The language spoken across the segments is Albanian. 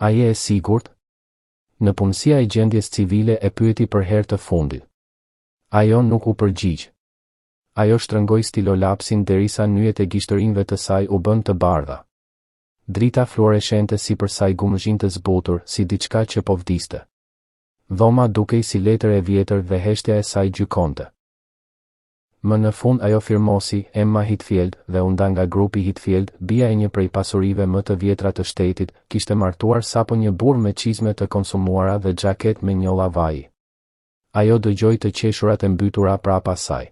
A je e sigurt? Në punësia e gjendjes civile e pyeti për herë të fundit. Ajo nuk u përgjigj. Ajo shtrëngoi stilolapsin derisa nyjet e gishtërinjve të saj u bën të bardha. Drita fluoreshente sipër saj gumëzhin të zbutur, si diçka që po vdiste. Dhoma dukej si letër e vjetër dhe heshtja e saj gjykonte. Më në fund ajo firmosi, Emma Hitfield, dhe u nda nga grupi Hitfield, bia e një prej pasurive më të vjetra të shtetit, kishte martuar sapo një burr me çizme të konsumuara dhe xhaket me njolla vaji. Ajo dëgjoi të qeshurat e mbytura prapa saj.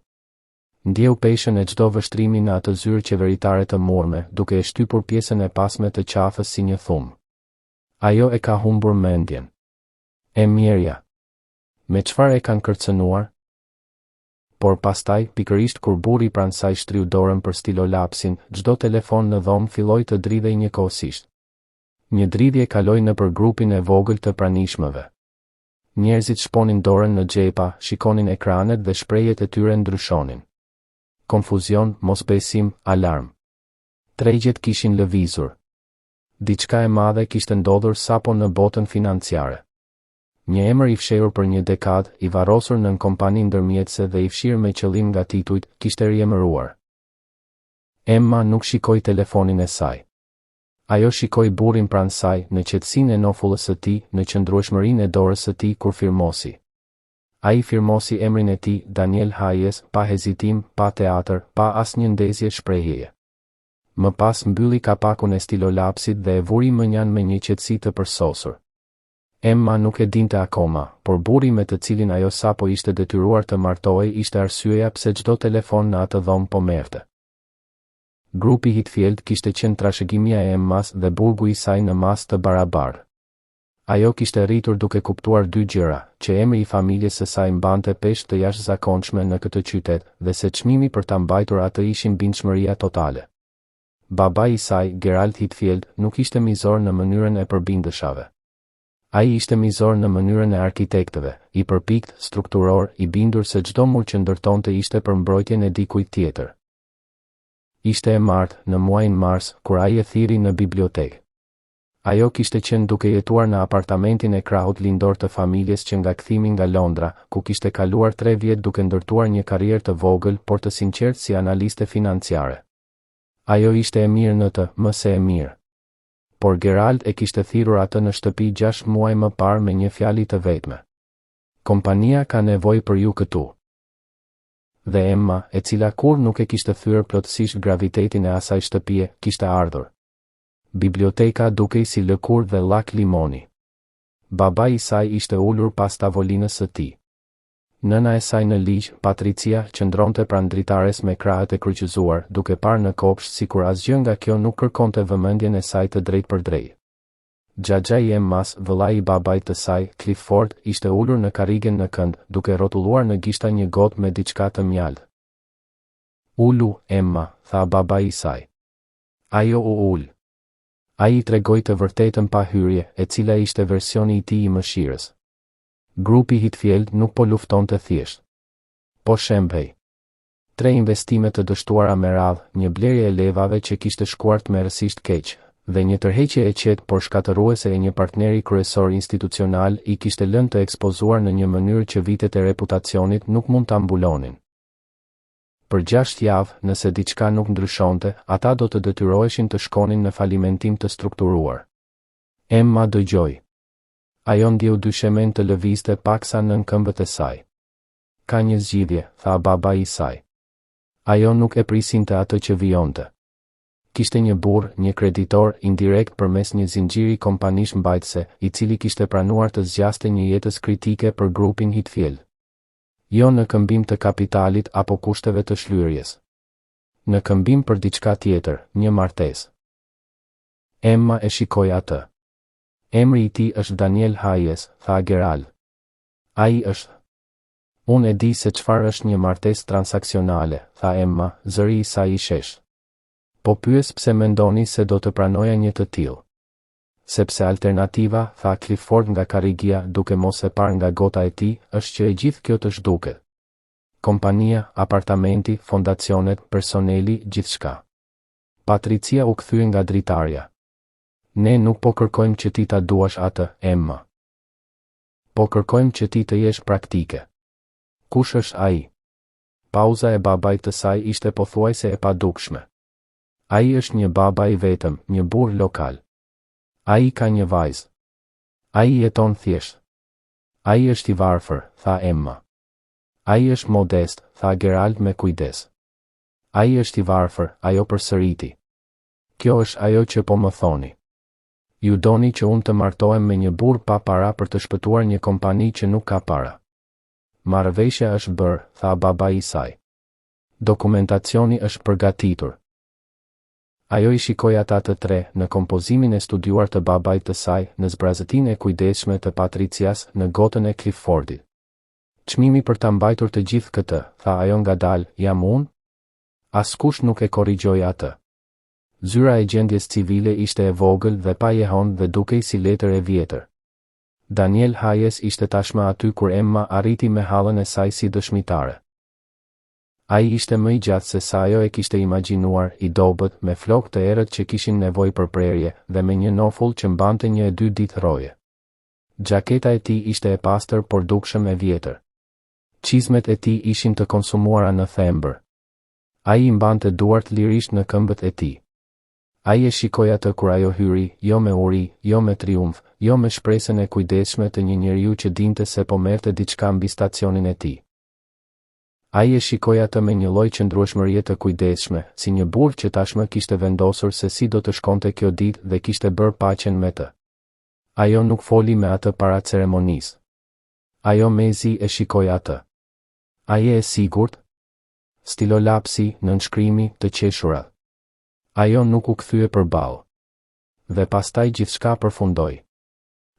Ndjeu peshën e çdo vështrimi në atë zyrë qeveritare të murme, duke e shtypur pjesën e pasme të qafës si një thumë. Ajo e ka humbur mendjen. E mirja. Me çfarë e kanë kërcënuar? Por pastaj, pikërisht kur burri pranë saj shtriu dorën për stilolapsin, çdo telefon në dhomë filloi të dridhej njëkohësisht. Një dridhje kaloi nëpër grupin e vogël të pranishmëve. Njerëzit shponin dorën në xhepa, shikonin ekranet dhe shprehjet e tyre ndryshonin. Konfuzion, mosbesim, alarm. Tregjet kishin lëvizur. Diçka e madhe kishte ndodhur sapo në botën financiare. Një emër i fshehur për një dekadë, i varrosur nën kompani ndërmjetëse dhe i fshirë me qëllim nga titujt, kishte riemëruar. Emma nuk shikoi telefonin e saj. Ajo shikoi burrin pranë saj, në qetësinë e nofullës së tij, në qëndrueshmërinë e dorës së tij kur firmosi. Ai firmosi emrin e tij, Daniel Hayes, pa hezitim, pa teatr, pa asnjë ndezje shprehjeje. Më pas mbylli kapakun e stilolapsit dhe e vuri mënjan me një qetësi të përsosur. Emma nuk e dinte akoma, por burri me të cilin ajo sapo ishte detyruar të martohej ishte arsyeja pse çdo telefon në atë dhomë po merrte. Grupi Hitfield kishte qenë trashëgimia e Emmas dhe burgu i saj në mas të barabartë. Ajo kishte rritur duke kuptuar dy gjëra, që emri i familjes së saj mbante peshë të jashtëzakonshme në këtë qytet, dhe se çmimi për ta mbajtur atë ishin bindshmëria totale. Babai i saj, Gerald Hitfield, nuk ishte mizor në mënyrën e përbindëshave. Ai ishte mizor në mënyrën e arkitektëve, i përpikt, strukturor, i bindur se çdo mur që ndërtonte ishte për mbrojtjen e dikujt tjetër. Ishte e martë, në muajin mars, kur ai e thiri në bibliotekë. Ajo kishte qenë duke jetuar në apartamentin e krahut lindor të familjes që nga kthimi nga Londra, ku kishte kaluar 3 vjet duke ndërtuar një karrierë të vogël por të sinqertë si analiste financiare. Ajo ishte e mirë në të, më se e mirë. Por Gerald e kishte thirrur atë në shtëpi 6 muaj më parë me një fjalë të vetme. Kompania ka nevojë për ju këtu. Dhe Emma, e cila kur nuk e kishte thyer plotësisht gravitetin e asaj shtëpie, kishte ardhur. Biblioteka dukej si lëkurë dhe llak limoni. Babai i saj ishte ulur pas tavolinës së tij. Nëna e saj në ligj, Patricia, qëndronte pranë dritares me krahët e kryqëzuar, duke parë në kopshт sikur asgjë nga kjo nuk kërkonte vëmendjen e saj të drejtë për drejtë. Xhaxhai i Emmas, vëllai i babait të saj, Clifford, ishte ulur në karrigen në kënd, duke rrotulluar në gishta një gotë me diçka të mjalt. Ulu, Emma, tha babai i saj. Ajo u ul. Ai i tregoi të vërtetën pa hyrje, e cila ishte versioni i tij i mëshirës. Grupi Hitfield nuk po luftonte thjesht. Po shembej. 3 investime të dështuara me radhë, një blerje e levave që kishte shkuar tmerrësisht keq, dhe një tërheqje e qetë por shkatëruese e një partneri kryesor institucional i kishte lënë të ekspozuar në një mënyrë që vitet e reputacionit nuk mund ta mbulonin. Për 6 javë, nëse diçka nuk ndryshonte, ata do të detyroheshin të shkonin në falimentim të strukturuar. Emma dëgjoi. Ajo ndjeu dyshemen të lëvizte paksa nën këmbët e saj. Ka një zgjidhje, tha babai i saj. Ajo nuk e prisinte atë që vijonte. Kishte një burr, një kreditor indirekt përmes një zinxhiri kompanish mbajtëse, i cili kishte pranuar të zgjaste një jetës kritike për grupin Hitfield. Jo në këmbim të kapitalit apo kushteve të shlyerjes. Në këmbim për diçka tjetër, një martesë. Emma e shikoi atë. Emri i tij është Daniel Hayes, tha Gerald. Ai është. Unë e di se çfarë është një martesë transaksionale, tha Emma, zëri i saj i shesh. Po pyes pse mendoni se do të pranoja një të tillë. Sepse alternativa, tha Clifford nga karrigia duke mos e parë nga gota e tij, është që e gjithë kjo të zhduket. Kompania, apartamenti, fondacionet, personeli, gjithçka. Patricia u kthye nga dritarja. Ne nuk po kërkojmë që ti ta duash atë, Emma. Po kërkojmë që ti të jesh praktike. Kush është ai? Pauza e babait të saj ishte pothuajse e padukshme. Ai është një baba i vetëm, një burr lokal. Ai ka një vajzë. Ai jeton thjesht. Ai është i varfër, tha Emma. Ai është modest, tha Gerald me kujdes. Ai është i varfër, ajo përsëriti. Kjo është ajo që po më thoni. Ju doni që unë të martohem me një burr pa para për të shpëtuar një kompani që nuk ka para. Marrëveshja është bërë, tha babai i saj. Dokumentacioni është përgatitur. Ajo i shikoi ata të tre në kompozimin e studiuar të babait të saj, në zbrazëtinë e kujdesshme të Patricias, në gotën e Cliffordit. Çmimi për ta mbajtur të gjithë këtë, tha ajo ngadalë, jam unë? Askush nuk e korrigjoi atë. Zyra e gjendjes civile ishte e vogël dhe pa jehon dhe dukej si letër e vjetër. Daniel Hayes ishte tashmë aty kur Emma arriti me hallën e saj si dëshmitare. Ai ishte më i gjatë se sa ajo e kishte imagjinuar, i dobët, me flokë të errët që kishin nevojë për prerje, dhe me një nofull që mbante 1-2 ditë roje. Gjaketa e tij ishte e pastër por dukshëm e vjetër. Çizmet e tij ishin të konsumuara në thembër. Ai i mbante duart lirisht në këmbët e tij. Ai e shikoi atë kur ajo hyri, jo me uri, jo me triumf, jo me shpresën e kujdesshme të një njeriu që dinte se po merrte diçka mbi stacionin e tij. Ai e shikoi atë me një lloj qëndrueshmërie të kujdesshme, si një burr që tashmë kishte vendosur se si do të shkonte kjo ditë dhe kishte bërë paqen me të. Ajo nuk foli me atë para ceremonisë. Ajo mezi e shikoi atë. A je e sigurt? Stilolapsi, nënshkrimi, të qeshura. Ajo nuk u kthye përballë. Dhe pastaj gjithçka përfundoi.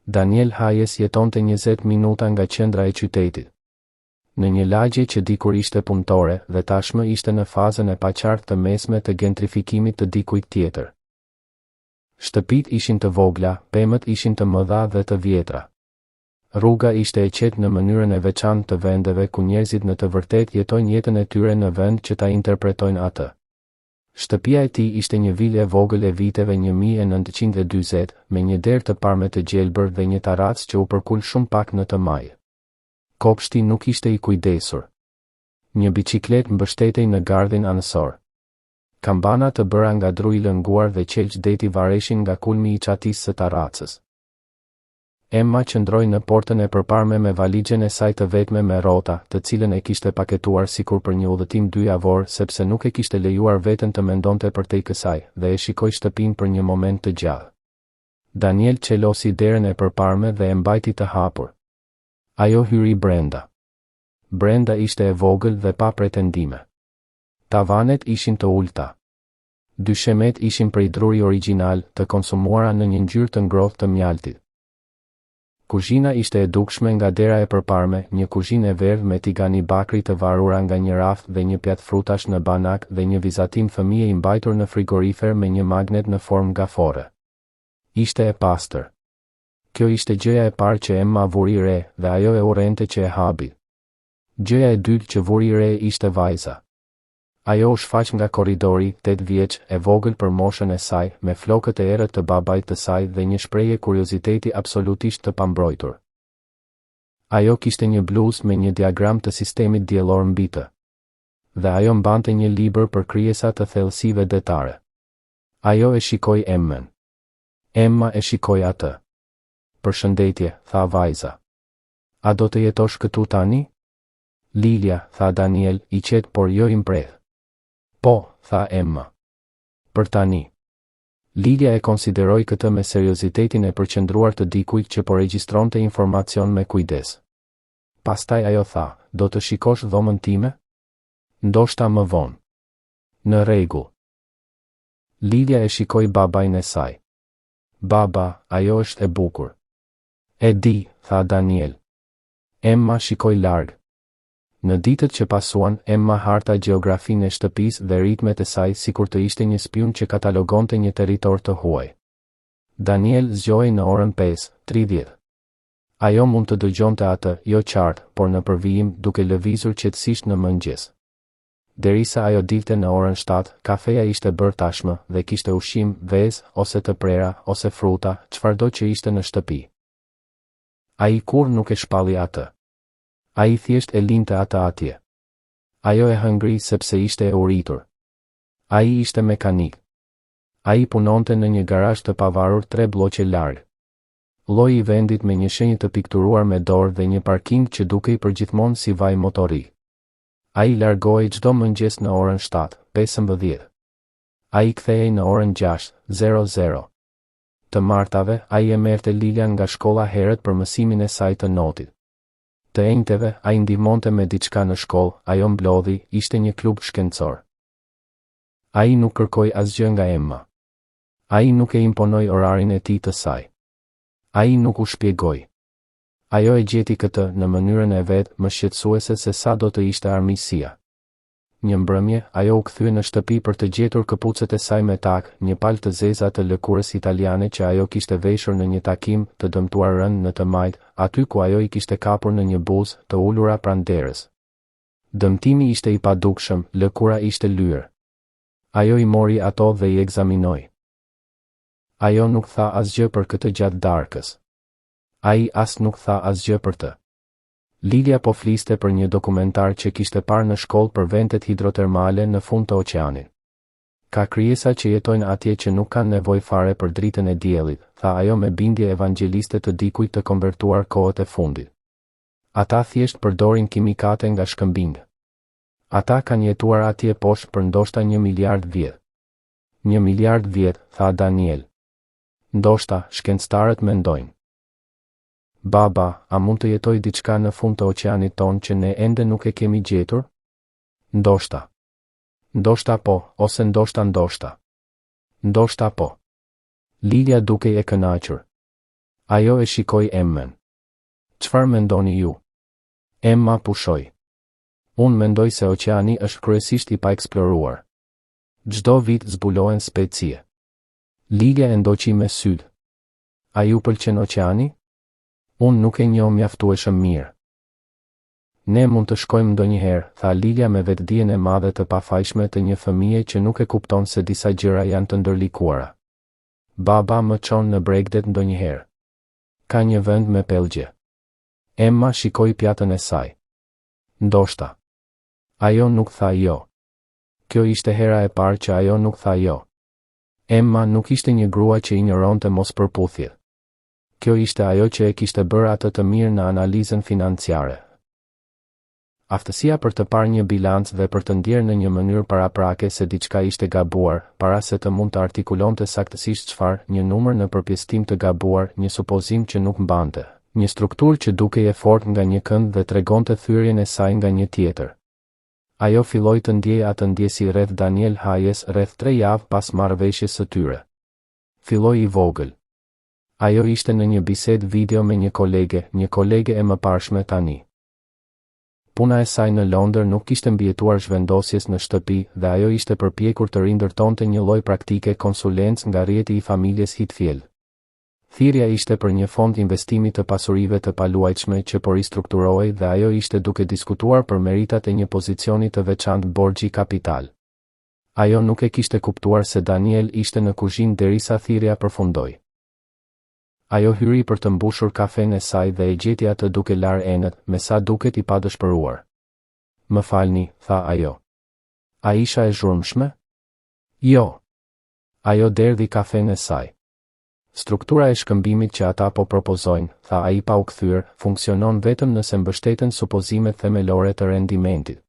Daniel Hayes jetonte 20 minuta nga qendra e qytetit. Në një lagje që dikur ishte punëtore dhe tashmë ishte në fazën e paqartë të mesme të gentrifikimit të dikujt tjetër. Shtëpit ishin të vogla, pemët ishin të mëdha dhe të vjetra. Rruga ishte e qetë në mënyrën e veçantë të vendeve ku njerëzit në të vërtet jetojnë jetën e tyre në vend që ta interpretojnë atë. Shtëpia e tij ishte një vilë e vogël e viteve 1940, me një derë të parme të gjelbër dhe një taracë që u përkul shumë pak në të majë. Kopshti nuk ishte i kujdesur. Një biçikletë mbështetej në gardhin anësor. Kambana të bëra nga dru i lënguar dhe qelç deti vareshin nga kulmi i çatisë së taracës. Emma qëndroi në portën e përparme me valigjen e saj të vetme me rrota, të cilën e kishte paketuar sikur për një udhëtim dyjavor, sepse nuk e kishte lejuar veten të mendonte për te kësaj, dhe e shikoi shtëpinë për një moment të gjallë. Daniel çelosi derën e përparme dhe e mbajti të hapur. Ajo hyri brenda. Brenda ishte e vogël dhe pa pretendime. Tavanet ishin të ulta. Dyshemet ishin prej druri origjinal, të konsumuara në një ngjyrë të ngrohtë të mjaltit. Kuzhina ishte e dukshme nga dera e përparme, një kuzhinë e verdhë me tigani bakri të varura nga një raft dhe një pjatë frutash në banak dhe një vizatim fëmije i mbajtur në frigorifer me një magnet në formë gafore. Ishte e pastër. Kjo ishte gjëja e parë që Emma vuri re dhe ajo e urrente që e habi. Gjëja e dytë që vuri re ishte vajza. Ajo u shfaq nga korridori, 8 vjeç, e vogël për moshën e saj, me flokët e errët të babait të saj dhe një shprehje kurioziteti absolutisht të pambrojtur. Ajo kishte një bluzë me një diagram të sistemit diellor mbi të. Dhe ajo mbante një libër për krijesa të thellësive detare. Ajo e shikoi Emmën. Emma e shikoi atë. Përshëndetje, tha vajza. A do të jetosh këtu tani? Lilja, tha Daniel, i qetë por jo i mprehë. Po, tha Emma. Për tani. Lilja e konsideroi këtë me seriozitetin e përqendruar të dikujt që po regjistronte informacion me kujdes. Pastaj ajo tha, do të shikosh dhomën time? Ndoshta më vonë. Në rregull. Lilja e shikoi babain e saj. Baba, ajo është e bukur. E di, tha Daniel. Emma shikoi larg. Në ditët që pasuan, Emma harta gjeografinë e shtëpisë dhe ritmet e saj sikur të ishte një spiun që katalogonte një territor të huaj. Daniel zgjohej në orën 5:30. Ajo mund të dëgjonte atë, jo qartë, por në përvijim, duke lëvizur qetësisht në mëngjes. Derisa ajo dilte në orën 7, kafeja ishte bërë tashmë dhe kishte ushqim, vezë, ose të prera, ose fruta, çfarëdo që ishte në shtëpi. Ai kur nuk e shpalli atë. Ai thjesht e linte atë atje. Ajo e hëngri sepse ishte e uritur. Ai ishte mekanik. Ai punonte në një garazh të pavarur 3 bloqe larg. Lloji I vendit me një shenjë të pikturuar me dorë dhe një parking që dukej përgjithmonë si vaj motori. Ai largohej çdo mëngjes në orën 7:15. Ai kthehej në orën 6:00. Të martave, ai e merrte Lilian nga shkolla herët për mësimin e saj të notit. Të enjteve, ai ndihmonte me diçka në shkollë, ajo mblodhi, ishte një klub shkencor. Ai nuk kërkoi asgjë nga Emma. Ai nuk e imponoi orarin e tij të saj. Ai nuk u shpjegoi. Ajo e gjeti këtë në mënyrën e vet, më shqetësuese se sa do të ishte armiqësia. Një mbrëmje, ajo u kthye në shtëpi për të gjetur këpucët e saj me tak, një palë të zeza të lëkurës italiane që ajo kishte veshur në një takim të dëmtuar rënd në të majt, aty ku ajo I kishte kapur në një buzë të ulura pranë derës. Dëmtimi ishte I padukshëm, lëkura ishte lyer. Ajo I mori ato dhe I ekzaminoi. Ajo nuk tha asgjë për këtë gjatë darkës. Ai as nuk tha asgjë për të. Lilia po fliste për një dokumentar që kishte parë në shkollë për vendet hidrotermale në fund të oqeanit. Ka krijesa që jetojnë atje që nuk kanë nevojë fare për dritën e diellit, tha ajo me bindje evangeliste të dikujt të konvertuar kohët e fundit. Ata thjesht përdorin kimikate nga shkëmbinj. Ata kanë jetuar atje poshtë për ndoshta 1 miliard vjet. 1 miliard vjet, tha Daniel. Ndoshta, shkencëtarët mendojnë. Baba, a mund të jetoj diçka në fund të oqeanit ton që ne ende nuk e kemi gjetur? Ndoshta. Ndoshta po, ose ndoshta. Ndoshta po. Lilia dukej e kënaqur. Ajo e shikoi Emmen. Çfarë mendoni ju? Emma pushoi. Unë mendoj se oqeani është kryesisht I paeksploruar. Çdo vit zbulohen specie. Lilia e ndoqi me sytë. A ju pëlqen oqeani? Unë nuk e njoh mjaftueshëm mirë. Ne mund të shkojmë ndonjëherë, tha Lilia me vetdijen e madhe të pafajshme të një fëmije që nuk e kupton se disa gjëra janë të ndërlikuara. Baba më çon në Bregdet ndonjëherë. Ka një vend me pellgje. Emma shikoi pjatën e saj. Ndoshta. Ajo nuk tha jo. Kjo ishte hera e parë që ajo nuk tha jo. Emma nuk ishte një grua që injoronte mospërputhjet. Kjo ishte ajo që e kishte bërë atë të mirë në analizën financiare. Aftësia për të parë një bilanc dhe për të ndjerë në një mënyrë paraprake se diçka ishte gabuar, para se të mund të artikulonte saktësisht çfarë, një numër në përpjestim të gabuar, një supozim që nuk mbante, një strukturë që dukej e fortë nga një kënd dhe tregonte thyrjen e saj nga një tjetër. Ajo filloi të ndjejë atë ndjesi rreth Daniel Hayes rreth 3 javë pas marrëveshjes së tyre. Filloi I vogël. Ajo ishte në një bisedë video me një kolege e mëparshme tani. Puna e saj në Londër nuk kishte mbijetuar zhvendosjes në shtëpi dhe ajo ishte përpjekur të rindërtonte një lloj praktike konsulencë nga rrjeti I familjes Hitfield. Thirrja ishte për një fond investimi të pasurive të paluajtshme që po ristrukturohej dhe ajo ishte duke diskutuar për meritat e një pozicioni të veçantë borxhi kapital. Ajo nuk e kishte kuptuar se Daniel ishte në kuzhinë derisa thirrja përfundoi. Ajo hyri për të mbushur kafen e saj dhe e gjeti atë duke larë enët, me sa duket I padëshpëruar. Më falni, tha ajo. A isha e zhurmshme? Jo. Ajo derdhi kafen e saj. Struktura e shkëmbimit që ata po propozojnë, tha ai pa u kthyer, funksionon vetëm nëse mbështeten supozimet themelore të rendimentit.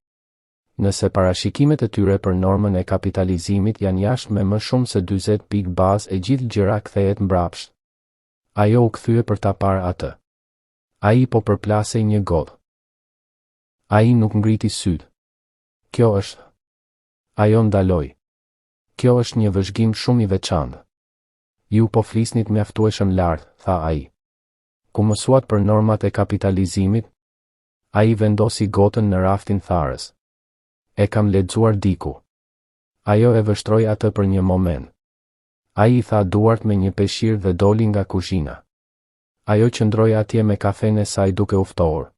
Nëse parashikimet e tyre për normën e kapitalizimit janë jashtë me më shumë se 40 pikë bazë e gjithë gjëra kthehet mbrapsht. Ajo u kthye për ta parë atë. Ai po përplasej një gotë. Ai nuk ngriti sytë. Kjo është. Ajo ndaloi. Kjo është një vëzhgim shumë I veçantë. Ju po flisnit mjaftueshëm lart, tha ai. Ku mësuat për normat e kapitalizimit? Ai vendosi gotën në raftin tharës. E kam lexuar diku. Ajo e vështroi atë për një moment. Ai I tha duart me një peshqir dhe doli nga kuzhina. Ajo qëndroi atje me kafen e saj duke u ftohur.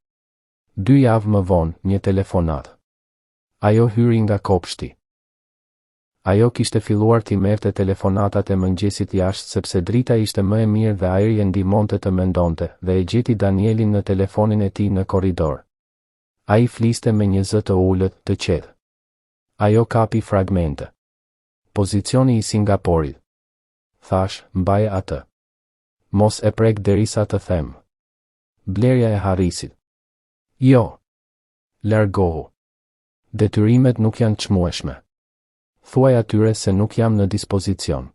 2 javë më vonë, një telefonat. Ajo hyri nga kopshti. Ajo kishte filluar t'i merrte telefonatat e mëngjesit jashtë sepse drita ishte më e mirë dhe ajri e ndihmonte të mendonte, dhe e gjeti Danielin në telefonin e tij në korridor. Ai fliste me një zë të ulët, të qetë. Ajo kapi fragmente. Pozicioni i Singaporit. Thash, mbaje atë. Mos e prek derisa të them. Blerja e Harrisit. Jo. Largohu. Detyrimet nuk janë çmueshme. Thuaj atyre se nuk jam në dispozicion.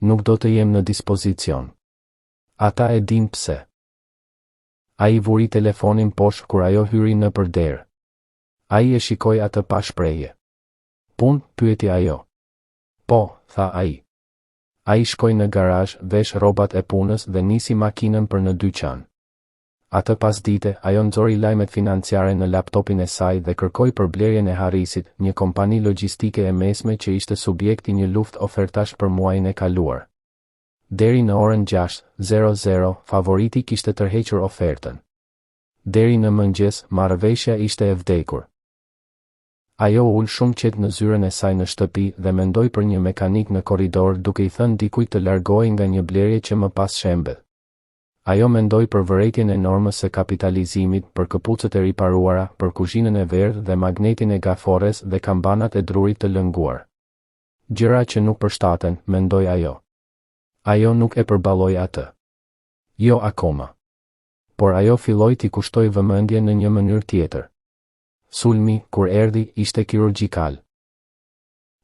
Nuk do të jem në dispozicion. Ata e din pse. Ai vuri telefonin poshtë kur ajo hyri në përder. Ai e shikoi atë pa shprehje. Pun, pyeti ajo. Po, tha ai. Ai shkoi në garazh, vesh rrobat e punës dhe nisi makinën për në dyqan. Atë pasdite, ajo nxori lajmet financiare në laptopin e saj dhe kërkoi për blerjen e Harrisit, një kompani logjistike e mesme që ishte subjekti një luftë ofertash për muajin e kaluar. Deri në orën 6:00, favoriti kishte tërhequr ofertën. Deri në mëngjes, marrëveshja ishte e vdekur. Ajo ul shumë qetë në zyrën e saj në shtëpi dhe mendoi për një mekanik në korridor duke i thënë dikujt të largohej nga një blerje që më pas shembet. Ajo mendoi për vërejtjen e normës së kapitalizimit, për këpucët e riparuara, për kuzhinën e verdhë dhe magnetin e gafores dhe kambanat e drurit të lënguar. Gjëra që nuk përshtaten, mendoi ajo. Ajo nuk e përballoi atë. Jo akoma. Por ajo filloi t'i kushtoi vëmendje në një mënyrë tjetër. Sulmi, kur erdhi, ishte kirurgjikal.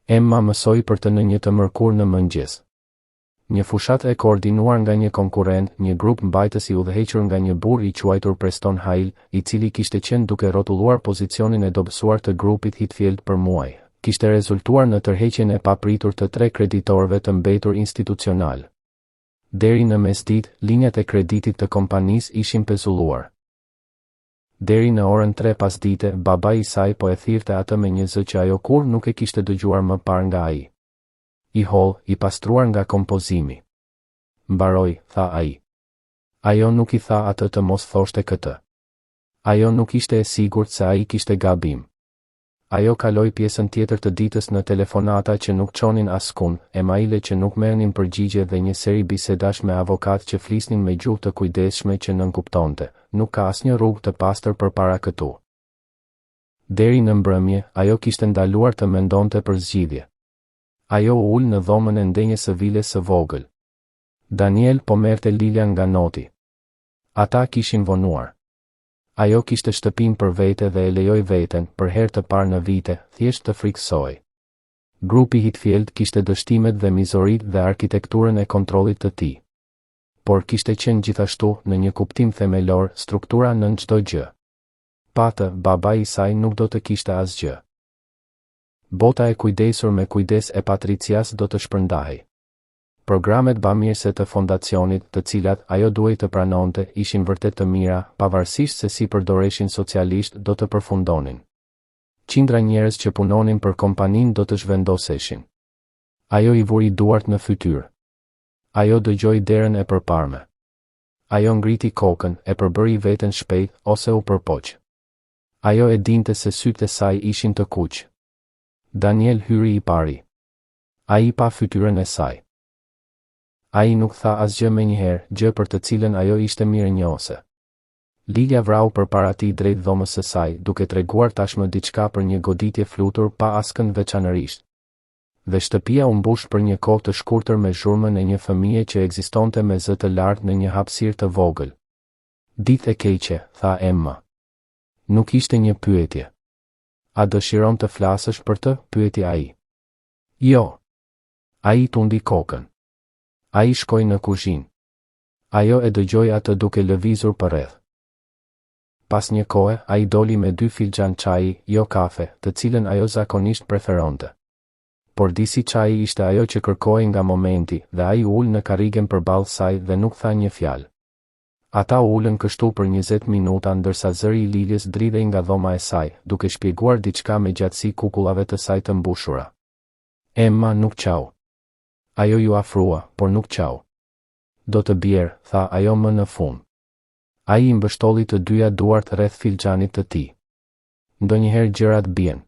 Emma mësoi për të në një të mërkur në mëngjes. Një fushat e koordinuar nga një konkurrent, një grup mbajtës i udhëhequr nga një burr i quajtur Preston Hale, i cili kishte qenë duke rrotulluar pozicionin e dobësuar të grupit Hitfield për muaj, kishte rezultuar në tërheqjen e papritur të 3 kreditorëve të mbetur institucional. Deri në mesditë, linjat e kreditit të kompanisë ishin pezulluar. Deri në orën 3 pasdite, babai i saj po e thirrte atë me një zë që ajo kur nuk e kishte dëgjuar më parë nga ai. I holl, i pastruar nga kompozimi. Mbaroj, tha ai. Ajo nuk i tha atë të mos thoshte këtë. Ajo nuk ishte e sigurt se ai kishte gabim. Ajo kaloi pjesën tjetër të ditës në telefonata që nuk çonin askund, emaile që nuk merrnin përgjigje dhe një seri bisedash me avokat që flisnin me gjuhë të kujdesshme që nënkuptonte. Nuk ka asnjë rrugë të pastër përpara këtu. Deri në mbrëmje, ajo kishte ndaluar të mendonte për zgjidhje. Ajo u ul në dhomën e ndenjes së viles së vogël. Daniel po merrte Lilian nga noti. Ata kishin vonuar. Ajo kishte shtëpin për vete dhe e lejoi veten, për herë të parë në vite, thjesht të frikësoi. Grupi Hitfield kishte dështimet dhe mizoritë dhe arkitekturën e kontrollit të tij. Por kishte qenë gjithashtu, në një kuptim themelor, struktura nën çdo gjë. Patë, babai i saj nuk do të kishte asgjë. Bota e kujdesur me kujdes e Patricias do të shpërndahej. Programet bamirëse të fondacionit, të cilat ajo duhej të pranonte, ishin vërtet të mira, pavarësisht se si përdoreshin socialisht, do të përfundonin. Qindra njerëz që punonin për kompaninë do të zhvendoseshin. Ajo i vuri duart në fytyrë. Ajo dëgjoi derën e përparme. Ajo ngriti kokën, e përbëri veten shpejt, ose u përpoq. Ajo e dinte se sytë e saj ishin të kuq. Daniel hyri i pari. Ai pa fytyrën e saj. Ai nuk tha asgjë menjëherë, gjë për të cilën ajo ishte mirënjohëse. Lilia vrau përpara tij drejt dhomës së saj, duke treguar tashmë diçka për një goditje flutur pa askënd veçanërisht. Dhe shtëpia u mbush për një kohë të shkurtër me zhurmën e një fëmije që ekzistonte me zë të lartë në një hapësirë të vogël. Ditë e keqe, tha Emma. Nuk ishte një pyetje. A dëshiron të flasësh për të? Pyeti ai. Jo. Ai tundi kokën. Ai shkoi në kuzhinë. Ajo e dëgjoi atë duke lëvizur përreth. Pas një kohe, ai doli me 2 filxhan çaji, jo kafe, të cilën ajo zakonisht preferonte. Por disi çaji ishte ajo që kërkoi nga momenti, dhe ai ul në karrigen përballë saj dhe nuk tha një fjalë. Ata ulën kështu për 20 minuta ndërsa zëri i Liljes dridhej nga dhoma e saj, duke shpjeguar diçka me gjatësi kukullave të saj të mbushura. Emma nuk qau. Ajo ju afrua, por nuk qau. Do të bjerë, tha ajo më në fund. Ai i mbështolli të dyja duart rreth filxhanit të tij. Ndonjëherë gjërat bien.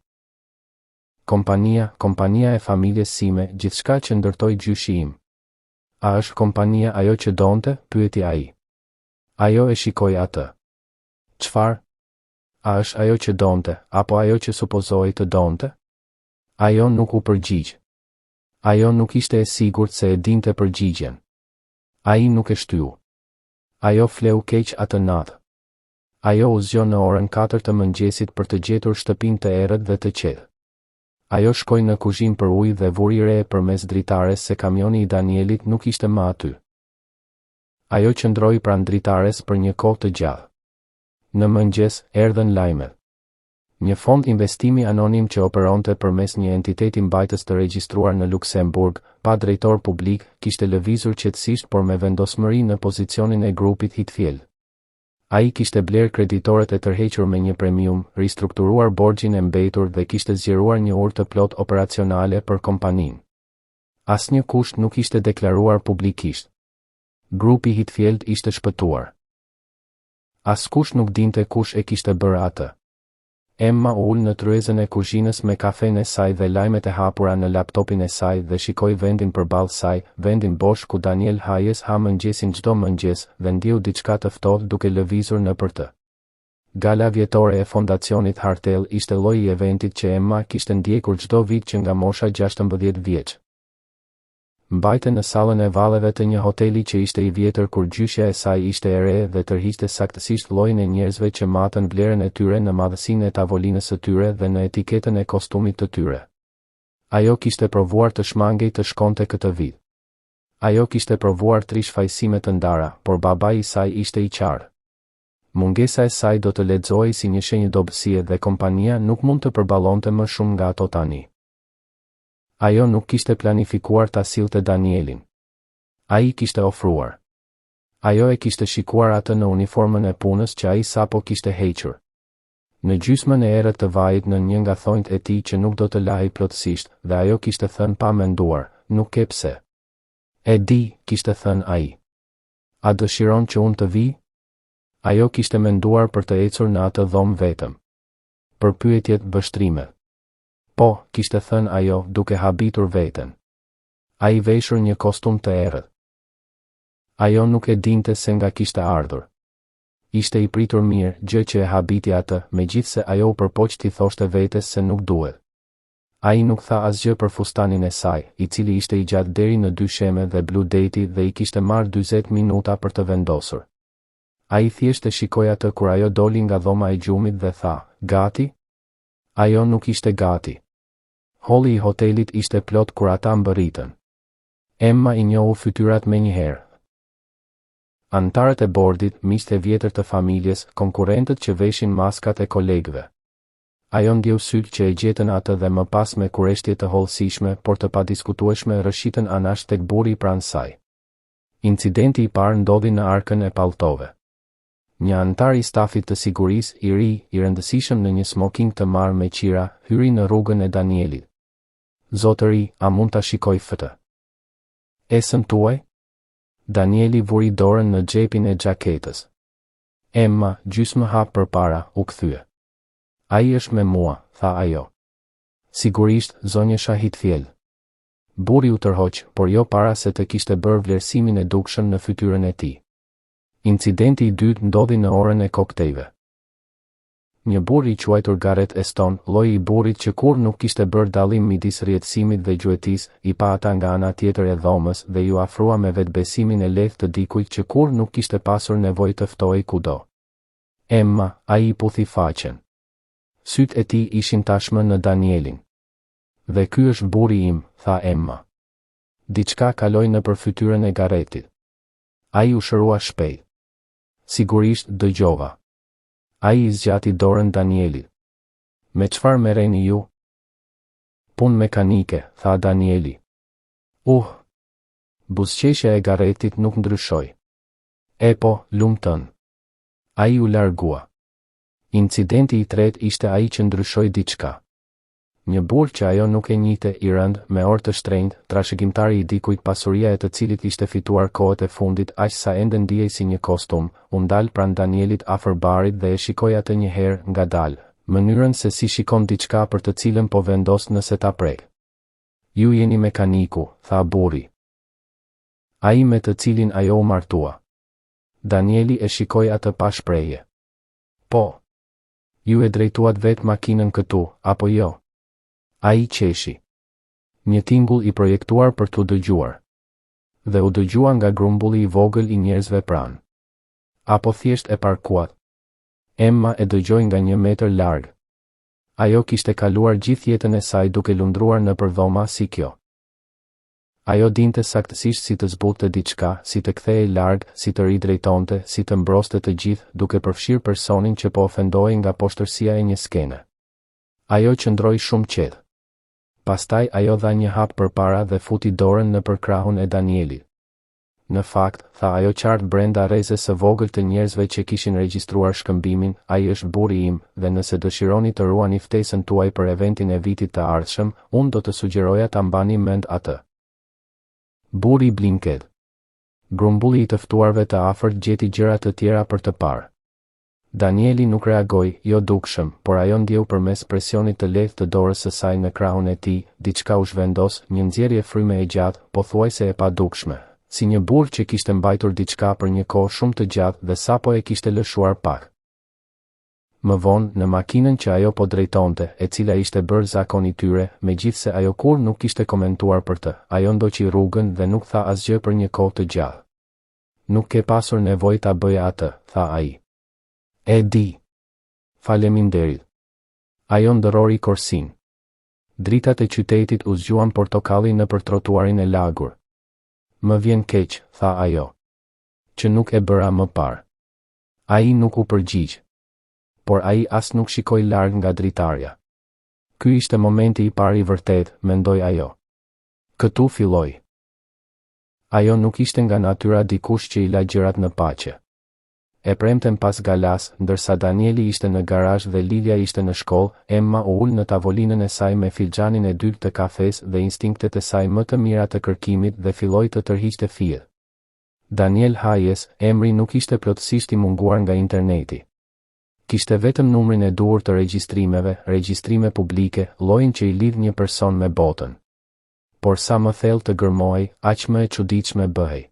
Kompania e familjes sime, gjithçka që ndërtoi gjyshi im. A është kompania ajo që donte? Pyeti ai. Ajo e shikoi atë. Çfarë? A është ajo që donte, apo ajo që supozoi të donte? Ajo nuk u përgjigj. Ajo nuk ishte e sigurt se e dinte përgjigjen. Ai nuk e shtyu. Ajo fleu keq atë natë. Ajo u zgjon në orën 4 të mëngjesit për të gjetur shtëpinë të errët dhe të qetë. Ajo shkoi në kuzhinë për ujë dhe vuri re përmes dritares se kamioni i Danielit nuk ishte më aty. Ajo qëndroi pranë dritares për një kohë të gjatë. Në mëngjes, erdhën lajmet. Një fond investimi anonim që operonte përmes një entiteti mbajtës të regjistruar në Luksemburg, pa drejtor publik, kishte lëvizur qetësisht por me vendosmëri në pozicionin e grupit Hitfield. Ai kishte bler kreditoret e tërhequr me një premium, ristrukturuar borxhin e mbetur dhe kishte zgjeruar një urë të plot operacionale për kompaninë. Asnjë kusht nuk ishte deklaruar publikisht. Grupi Hitfield ishte shpëtuar. Askush nuk dinte kush e kishte bërë atë. Emma u ul në tryezën e kuzhinës me kafen e saj dhe lajmet e hapura në laptopin e saj dhe shikoi vendin përballë saj, vendin bosh ku Daniel Hayes ha mëngjesin çdo mëngjes dhe ndiu diçka të ftohtë duke lëvizur nëpër të. Gala vjetore e fondacionit Hartel ishte lloji i eventit që Emma kishte ndjekur çdo vit që nga mosha 16 vjeç. Mbajte në sallën e valleve të një hoteli që ishte i vjetër kur gjyshja e saj ishte e re dhe tërhiqte saktësisht llojin e njerëzve që matën vlerën e tyre në madhësinë e tavolinës së tyre dhe në etiketën e kostumit të tyre. Ajo kishte provuar të shmangej të shkonte këtë vit. Ajo kishte provuar 3 shfaqësime të ndara, por babai i saj ishte i qartë. Mungesa e saj do të lexohej si një shenjë dobësie dhe kompania nuk mund të përballonte më shumë nga ato tani. Ajo nuk kishte planifikuar ta sillte Danielin. Ai kishte ofruar. Ajo e kishte shikuar atë në uniformën e punës që ai sapo kishte hequr. Në gjysmën e errët të vajit në një nga thonjtë e tij që nuk do të lahej plotësisht, dhe ajo kishte thënë pa menduar, nuk ke pse. E di, kishte thënë ai. A dëshiron që unë të vi? Ajo kishte menduar për të ecur në atë dhomë vetëm. Për pyetjet vështrime. Po, kishte thënë ajo, duke habitur veten. Ai veshur një kostum të errët. Ajo nuk e dinte se nga kishte ardhur. Ishte i pritur mirë, gjë që e habiti atë, megjithse ajo u përpoq t'i thoshte vetes se nuk duhet. Ai nuk tha asgjë për fustanin e saj, i cili ishte i gjatë deri në 2 sheme dhe blu deti dhe i kishte marrë 40 minuta për të vendosur. Ai thjesht e shikoi atë kur ajo doli nga dhoma e gjumit dhe tha, "Gati?" Ajo nuk ishte gati. Holli i hotelit ishte plot kur ata mbërritën. Emma i njohu fytyrat menjëherë. Antarët e bordit, miqtë e vjetër të familjes, konkurrentët që veshin maskat e kolegëve. Ajo ndjeu sytë që e gjetën atë dhe më pas me kureshtje të hollësishme, por të padiskutueshme rrëshitën anash tek burri pranë saj. Incidenti i parë ndodhi në arkën e palltove. Një antar i stafit të sigurisë, i ri, i rëndësishëm në një smoking të marrë me qira, hyri në rrugën e Danielit. "Zotëri, a mund ta shikoj fëtë?" "Esën tuaj?" Danieli vuri dorën në xhepin e xhaketës. "Emma, gjysmë hap përpara," u kthye. "Ai është me mua," tha ajo. "Sigurisht, zonjesha Hitfield." Burri u tërhoq, por jo para se të kishte bërë vlerësimin e dukshëm në fytyrën e tij. Incidenti i dytë ndodhi në orën e koktejve. Një burr i quajtur Gareth Eston, lloji i burrit që kur nuk kishte bërë dallim midis rrjetësimit dhe gjuetisë, i pa ata nga ana tjetër e dhomës dhe ju afrua me vetbesimin e lehtë të dikujt që kur nuk kishte pasur nevojë të ftohej kudo. "Emma," ai i puthi faqen. Sytë e tij ishin tashmë në Danielin. "Dhe ky është burri im," tha Emma. Diçka kaloi nëpër fytyrën e Garethit. Ai u shërua shpejt. "Sigurisht dëgjova." Ai i zgjati dorën Danielit. "Me çfarë merreni ju?" "Punë mekanike," tha Danieli. Buzëqeshja e Garethit nuk ndryshoi. "E po, lumtën." Ai u largua. Incidenti i tretë ishte ai që ndryshoi diçka. Një burr që ajo nuk e njihte, i rënd, me orë të shtrenjtë, trashëgimtari i dikujt pasuria e të cilit ishte fituar kohët e fundit aq sa ende ndihej si një kostum, u ndal pranë Danielit afër barit dhe e shikoi atë një herë ngadalë, Mënyrën se si shikon diçka për të cilën po vendos nëse ta prek. Ju jeni mekaniku, tha burri. Ai me të cilin ajo u martua. Danieli e shikoi atë pa shprehje. Po. Ju e drejtuat vetë makinën këtu, apo jo? Ai qeshi. Një tingull i projektuar për t'u dëgjuar. Dhe u dëgjua nga grumbulli i vogël i njerëzve pranë. Apo thjesht e parkuat. Emma e dëgjoi nga 1 metër larg. Ajo kishte kaluar gjithë jetën e saj duke lundruar në përdhoma si kjo. Ajo dinte saktësisht si të zbulte diçka, si të kthehej larg, si të ridrejtonte, si të mbroste të gjithë, duke përfshirë personin që po ofendohej nga poshtërsia e një skene. Ajo qëndroi shumë qetë. Pastaj ajo dha një hap përpara dhe futi dorën nëpër krahun e Danielit. Në fakt, tha ajo qartë brenda rrezës së vogël të njerëzve që kishin regjistruar shkëmbimin, ai është burri im, dhe nëse dëshironi të ruani ftesën tuaj për eventin e vitit të ardhshëm, unë do të sugjeroja ta mbani mend atë. Burri blinket. Grumbulli i të ftuarve të afërt gjeti gjëra të tjera për të parë. Danieli nuk reagoi, jo dukshëm, por ajo ndjeu përmes presionit të lehtë të dorës së saj në krahun e tij, diçka u zhvendos, një nxjerrje fryme e gjatë, pothuajse e padukshme, si një burr që kishte mbajtur diçka për një kohë shumë të gjatë dhe sapo e kishte lëshuar pak. Më vonë, në makinën që ajo po drejtonte, e cila ishte bërë zakon i tyre, megjithse ajo kur nuk kishte komentuar për të, ajo ndoqi rrugën dhe nuk tha asgjë për një kohë të gjatë. Nuk ke pasur nevojë ta bëja atë, tha ai. E di. Faleminderit. Ajo ndërrori korsin. Dritat e qytetit u zgjuan portokalli nëpër trotuarin e lagur. Më vjen keq, tha ajo. Që nuk e bëra më parë. Ai nuk u përgjigj. Por ai as nuk shikoi larg nga dritarja. Ky ishte momenti i parë i vërtet, mendoi ajo. Këtu filloi. Ajo nuk ishte nga natyra dikush që i la gjërat në paqe. E premten pas galas, ndërsa Danieli ishte në garazh dhe Lilia ishte në shkollë, Emma u ul në tavolinën e saj me filxhanin e dytë të kafes dhe instinktet e saj më të mira të kërkimit dhe filloi të tërhiqte fije. Daniel Hayes, emri nuk ishte plotësisht i munguar nga interneti. Kishte vetëm numrin e duhur të regjistrimeve, regjistrime publike, llojin që i lidh një person me botën. Por sa më thellë të gërmohej, aq më e çuditshme bëhej.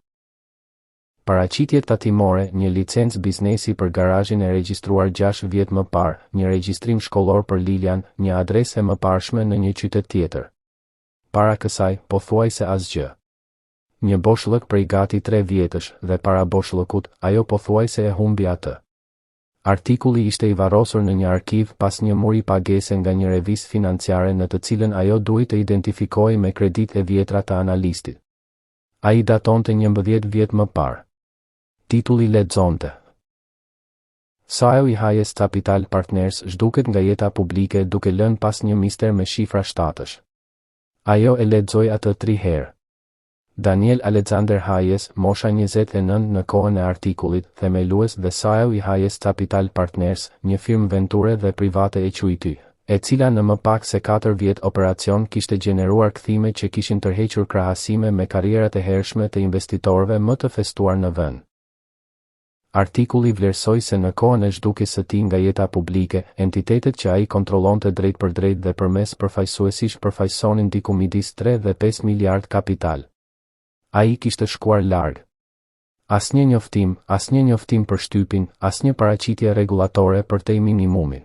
Paraqitjet tatimore, një licencë biznesi për garazhin e regjistruar 6 vjet më parë, një regjistrim shkollor për Lilian, një adresë e mëparshme në një qytet tjetër. Para kësaj, pothuajse asgjë. Një boshllëk prej gati 3 vjetësh, dhe para boshllëkut, ajo pothuajse e humbi atë. Artikulli ishte i varrosur në një arkiv pas një muri pagese nga një revistë financiare në të cilën ajo duhej të identifikojë me kreditë e vjetra të analistit. Ai datonte 11 vjet më parë. Titulli lexonte: SAEI Hayes Capital Partners zhduket nga jeta publike duke lënë pas një mister me shifra shtatësh. Ajo e lexoi atë 3 herë. Daniel Alexander Hayes, mosha 29 në kohën e artikullit, themelues dhe SAEI Hayes Capital Partners, një firmë venture dhe private e quajtur, e cila në më pak se 4 vjet operacion kishte gjeneruar kthime që kishin tërhequr krahasime me karrierat e hershme të investitorëve më të festuar në vend. Artikulli vlerësoi se në kohën e zhdukjes së tij nga jeta publike, entitetet që ai kontrollonte drejt për drejt dhe përmes përfaqësuesish përfaqësonin diku midis 3 dhe 5 miliard kapital. Ai kishte shkuar larg. Asnjë njoftim për shtypin, asnjë paraqitje rregullatore për te minimumin.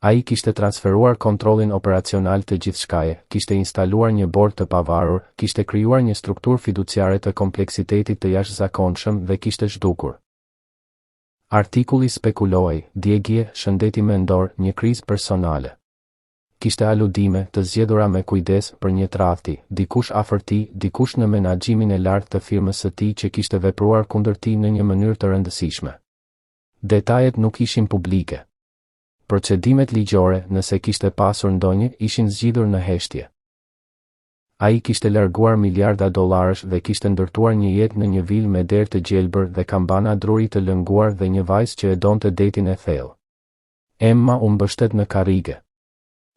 Ai kishte transferuar kontrollin operacional të gjithçkaje, kishte instaluar një bord të pavarur, kishte krijuar një strukturë fiduciare të kompleksitetit të jashtëzakonshëm dhe kishte zhdukur. Artikulli spekuloi, djegje, shëndeti mendor, një krizë personale. Kishte aludime të zgjedhura me kujdes për një tradhti, dikush afër tij, dikush në menaxhimin e lartë të firmës së tij që kishte vepruar kundër tij në një mënyrë të rëndësishme. Detajet nuk ishin publike. Procedimet ligjore, nëse kishte pasur ndonjë, ishin zgjidhur në heshtje. Ai kishte larguar miliarda dollarësh dhe kishte ndërtuar një jetë në një vilë me derë të gjelbër dhe kambana druri të lënguar dhe një vajzë që e donte detin e thellë. Emma u mbështet në karrige.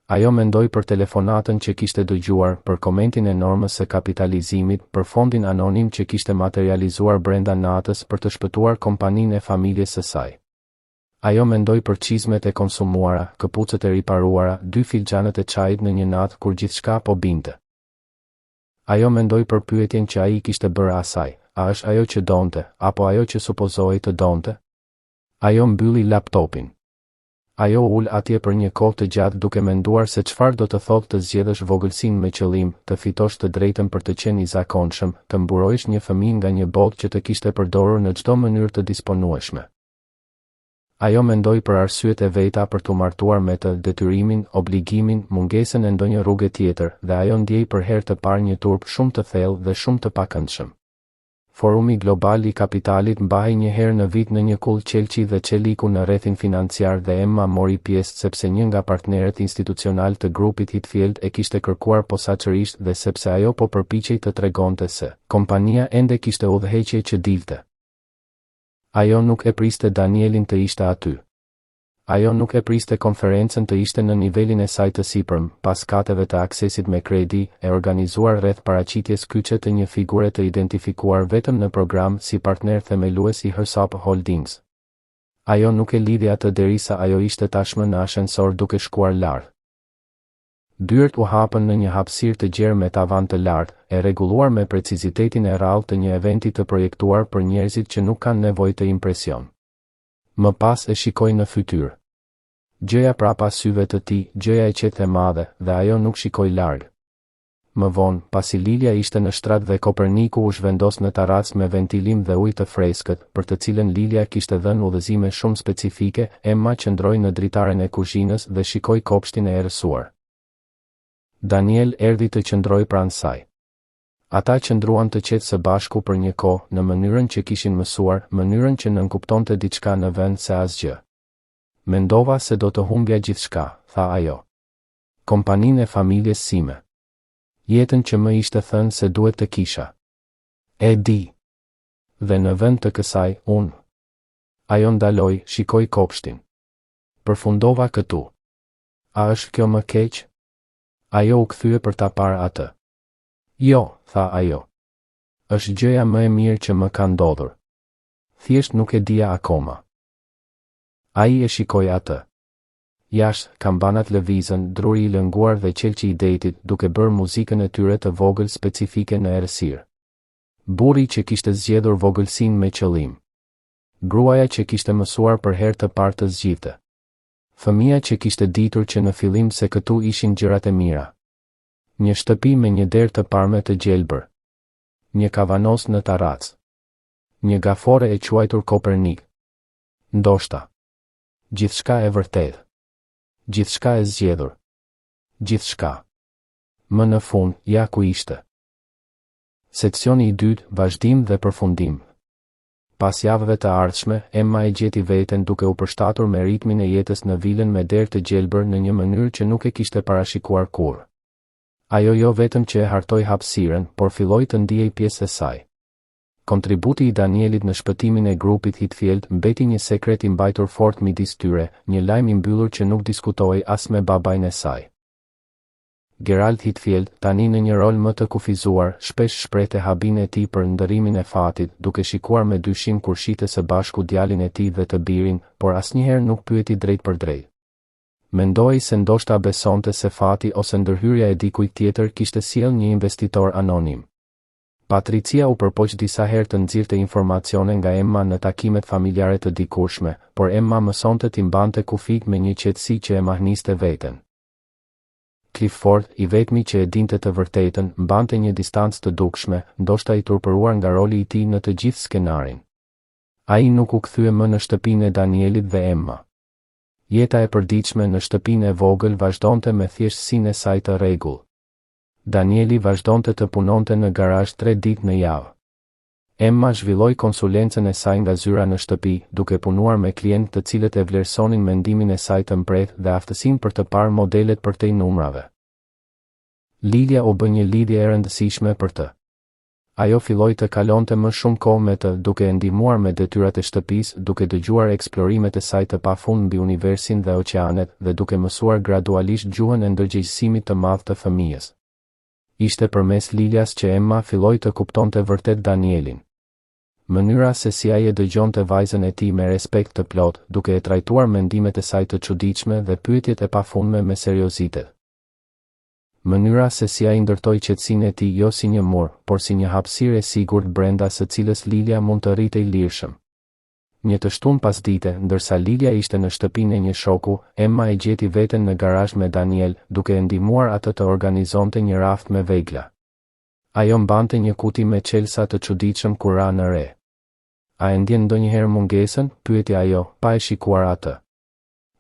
Ajo mendoi për telefonatën që kishte dëgjuar, për komentin e normës së kapitalizimit, për fondin anonim që kishte materializuar brenda natës për të shpëtuar kompaninë e familjes së saj. Ajo mendoi për çizmet e konsumuara, këpucët e riparuara, 2 filxhanët e çajit në një natë kur gjithçka po binte. Ajo mendoi për pyetjen që ai kishte bërë asaj, a është ajo që donte, apo ajo që supozohej të donte? Ajo mbylli laptopin. Ajo ul atje për një kohë të gjatë duke menduar se çfarë do të thotë të zgjedhësh vogëlsinë me qëllim, të fitosh të drejtën për të qenë i zakonshëm, të mburojësh një fëmijë nga një botë që të kishte përdorur në çdo mënyrë të disponueshme. Ajo mendoi për arsyet e veta për t'u martuar me të, detyrimin, obligimin, mungesën e ndonjë rruge tjetër, dhe ajo ndjej për herë të parë një turp shumë të thellë dhe shumë të pakëndshëm. Forumi Global i Kapitalit mbahej një herë në vit në një kull qelçi dhe qeliku në rrethin financiar dhe Emma mori pjesë sepse një nga partnerët institucional të grupit Hitfield e kishte kërkuar posaçërisht dhe sepse ajo po përpiqej të tregonte se kompania ende kishte udhëheqje që dilte. Ajo nuk e priste Danielin të ishte aty. Ajo nuk e priste konferencën të ishte në nivelin e saj të sipërm, pas kateve të aksesit me kredi, e organizuar rreth paraqitjes kyçe të një figure të identifikuar vetëm në program si partner themelues i Hersop Holdings. Ajo nuk e lidhi atë derisa ajo ishte tashmë në ashensor duke shkuar lart. Dyert u hapën në një hapësirë të gjerë me tavan të lartë, e rregulluar me precizitetin e rrallë të një eventi të projektuar për njerëzit që nuk kanë nevojë të impresion. Më pas e shikoi në fytyrë. Gjëja prapa syve të tij, gjëja e qetë e madhe, dhe ajo nuk shikoi larg. Më vonë, pasi Lilia ishte në shtrat dhe Koperniku u zhvendos në terracë me ventilim dhe ujë të freskët, për të cilën Lilia kishte dhënë udhëzime shumë specifike, Emma qëndroi në dritaren e kuzhinës dhe shikoi kopshtin e errësuar. Daniel erdhi të qëndroi pranë saj. Ata qëndruan të qetë së bashku për një kohë, në mënyrën që kishin mësuar, mënyrën që nënkuptonte diçka në vend se asgjë. Mendova se do të humbja gjithçka, tha ajo. Kompaninë e familjes sime. Jetën që më ishte thënë se duhet të kisha. E di. Dhe në vend të kësaj, unë. Ajo ndaloi, shikoi kopshtin. Përfundova këtu. A është kjo më keq? Ajo u kthye për ta parë atë. Jo, tha ajo. Është gjëja më e mirë që më ka ndodhur. Thjesht nuk e dija akoma. Ai e shikoi atë. Jashtë, kambanat lëvizën, druri i lënguar dhe qelçi i detit, duke bërë muzikën e tyre të vogël specifike në errësirë. Burri që kishte zgjedhur vogëlsinë me qëllim. Gruaja që kishte mësuar për herë të parë të zgjidhte. Fëmia që kishte ditur që në fillim se këtu ishin gjërat e mira. Një shtëpi me një derë të parme të gjelbër. Një kavanos në terracë. Një gafore e quajtur Kopernik. Ndoshta. Gjithçka e vërtetë. Gjithçka e zgjedhur. Gjithçka. Më në fund, ja ku ishte. Seksioni i dytë, vazhdim dhe përfundim. Pas javëve të ardhshme, Emma e gjeti veten duke u përshtatur me ritmin e jetës në vilën me derë të gjelbër në një mënyrë që nuk e kishte parashikuar kurrë. Ajo jo vetëm që e hartoi hapësirën, por filloi të ndiej pjesë e saj. Kontributi i Danielit në shpëtimin e grupit Hitfield mbeti një sekret i mbajtur fort midis tyre, një lajm i mbyllur që nuk diskutohej as me babain e saj. Gerald Hitfield, tani në një rol më të kufizuar, shpesh shprehte habin e tij për ndërimin e fatit, duke shikuar me dyshim kur shite së bashku djalin e tij dhe të birin, por asnjëherë nuk pyeti drejt për drejt. Mendoi se ndoshta besonte se fati ose ndërhyrja e dikujt tjetër kishte sjellë një investitor anonim. Patricia u përpoq disa herë të nxirrte informacione nga Emma në takimet familjare të dikurshme, por Emma mësonte t'i mbante kufijt me një qetësi që e mahniste veten. Clifford, i vetmi që e dinte të vërtetën, mbante një distancë të dukshme, ndoshta i turpëruar nga roli i tij në të gjithë skenarin. Ai nuk u kthye më në shtëpinë e Danielit dhe Emma. Jeta e përditshme në shtëpinë e vogël vazhdonte me thjeshtësinë e saj të rregull. Danieli vazhdonte të punonte në garazh 3 ditë në javë. Emma zhvilloi konsulencën e saj nga zyra në shtëpi, duke punuar me klientë të cilët e vlerësonin mendimin e saj të mprehtë dhe aftësinë për të parë modelet për te numrave. Lilia u bë një lidhje e rëndësishme për të. Ajo filloi të kalonte më shumë kohë me të, duke e ndihmuar me detyrat e shtëpisë, duke dëgjuar eksplorimet e saj të pafund mbi universin dhe oqeanet, dhe duke mësuar gradualisht gjuhën e ndërgjegjësimit të madh të fëmijës. Ishte përmes Lilias që Emma filloi të kuptonte vërtet Danielin. Mënyra se si ai e dëgjonte vajzën e tij me respekt të plot, duke e trajtuar mendimet e saj të çuditshme dhe pyetjet e pafundme me seriozitet. Mënyra se si ai ndërtoi qetësinë e tij jo si një mur, por si një hapësirë e sigurt brenda së cilës Lilia mund të rritej lirshëm. Një të shtunë pasdite, ndërsa Lilia ishte në shtëpinë e një shoku, Emma e gjeti veten në garazh me Daniel, duke e ndihmuar atë të organizonte një raft me vegla. Ajo mbante një kuti me çelësa të çuditshëm kur ra në re. A e ndjen ndonjëherë mungesën? Pyeti ajo, pa e shikuar atë.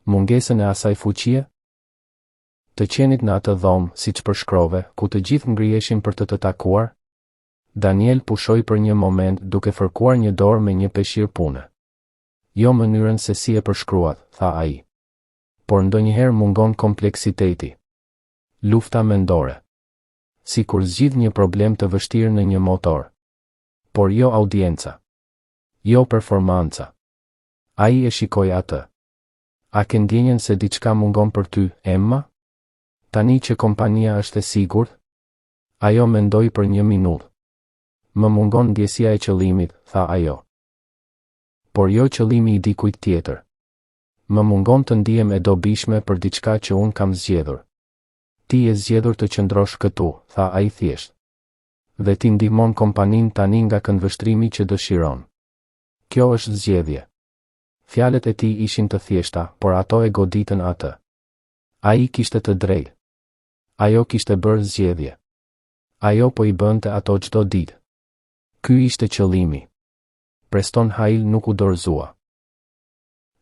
Mungesën e asaj fuqie? Të qenit në atë dhomë, siç përshkrove, ku të gjithë ngriheshin për të takuar? Daniel pushoi për një moment, duke fërkuar një dorë me një peshqir pune. Jo mënyrën se si e përshkruat, tha ai. Por ndonjëherë mungon kompleksiteti. Lufta mendore. Si kur zgjidh një problem të vështirë në një motor. Por jo audienca. Jo performanca. Ai e shikoi atë. A ke ndjenjen se diçka mungon për ty, Emma? Tani që kompania është e sigurt? Ajo mendoi për një minutë. Më mungon ndjesia e qëllimit, tha ajo. Por jo qëllimi i dikujt tjetër. Më mungon të ndihem e dobishme për diçka që unë kam zgjedhur. Ti e zgjedhur të qëndrosh këtu, tha ai thjesht. Dhe ti ndihmon kompaninë tani nga këndvështrimi që dëshiron. Kjo është zgjedhje. Fjalët e tij ishin të thjeshta, por ato e goditën atë. Ai kishte të drejtë. Ajo kishte bërë zgjedhje. Ajo po i bënte ato çdo ditë. Ky ishte qëllimi. Preston Hale nuk u dorëzua.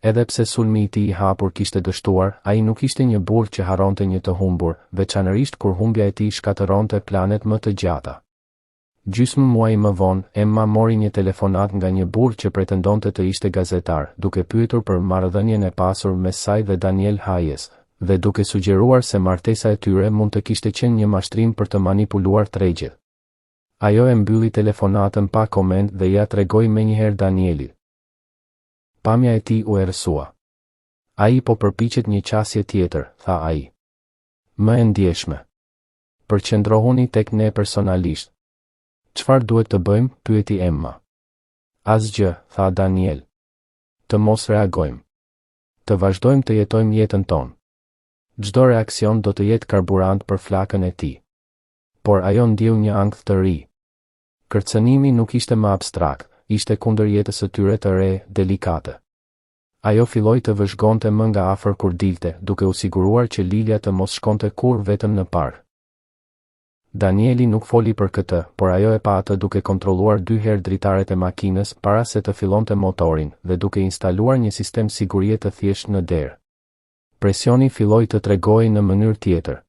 Edhe pse sulmi i tij i hapur kishte dështuar, ai nuk ishte një burr që harronte një të humbur, veçanërisht kur humbja e tij shkatëronte planet më të gjata. Gjysmë muaj më vonë, Emma mori një telefonat nga një burr që pretendonte të ishte gazetar, duke pyetur për marrëdhënien e pasur mes saj dhe Daniel Hayes, dhe duke sugjeruar se martesa e tyre mund të kishte qenë një mashtrim për të manipuluar tregjet. Ajo e mbylli telefonatën pa koment dhe ja tregoi menjëherë Danielit. Pamja e tij u errësua. Ai po përpiqet një qasje tjetër, tha ai. Më e ndjeshme. Përqendrohuni tek ne personalisht. Çfarë duhet të bëjmë? Pyeti Emma. Asgjë, tha Daniel. Të mos reagojmë. Të vazhdojmë të jetojmë jetën tonë. Çdo reakcion do të jetë karburant për flakën e tij. Por ajo ndjeu një ankth të ri. Kërcënimi nuk ishte më abstrakt, ishte kundër jetës së tyre të re, delikate. Ajo filloi të vëzhgonte më nga afër kur dilte, duke u siguruar që Lilia të mos shkonte kurrë vetëm në park. Danieli nuk foli për këtë, por ajo e pa atë duke kontrolluar 2 herë dritaret e makinës para se të fillonte motorin dhe duke instaluar një sistem sigurie të thjeshtë në derë. Presioni filloi të tregojë në mënyrë tjetër.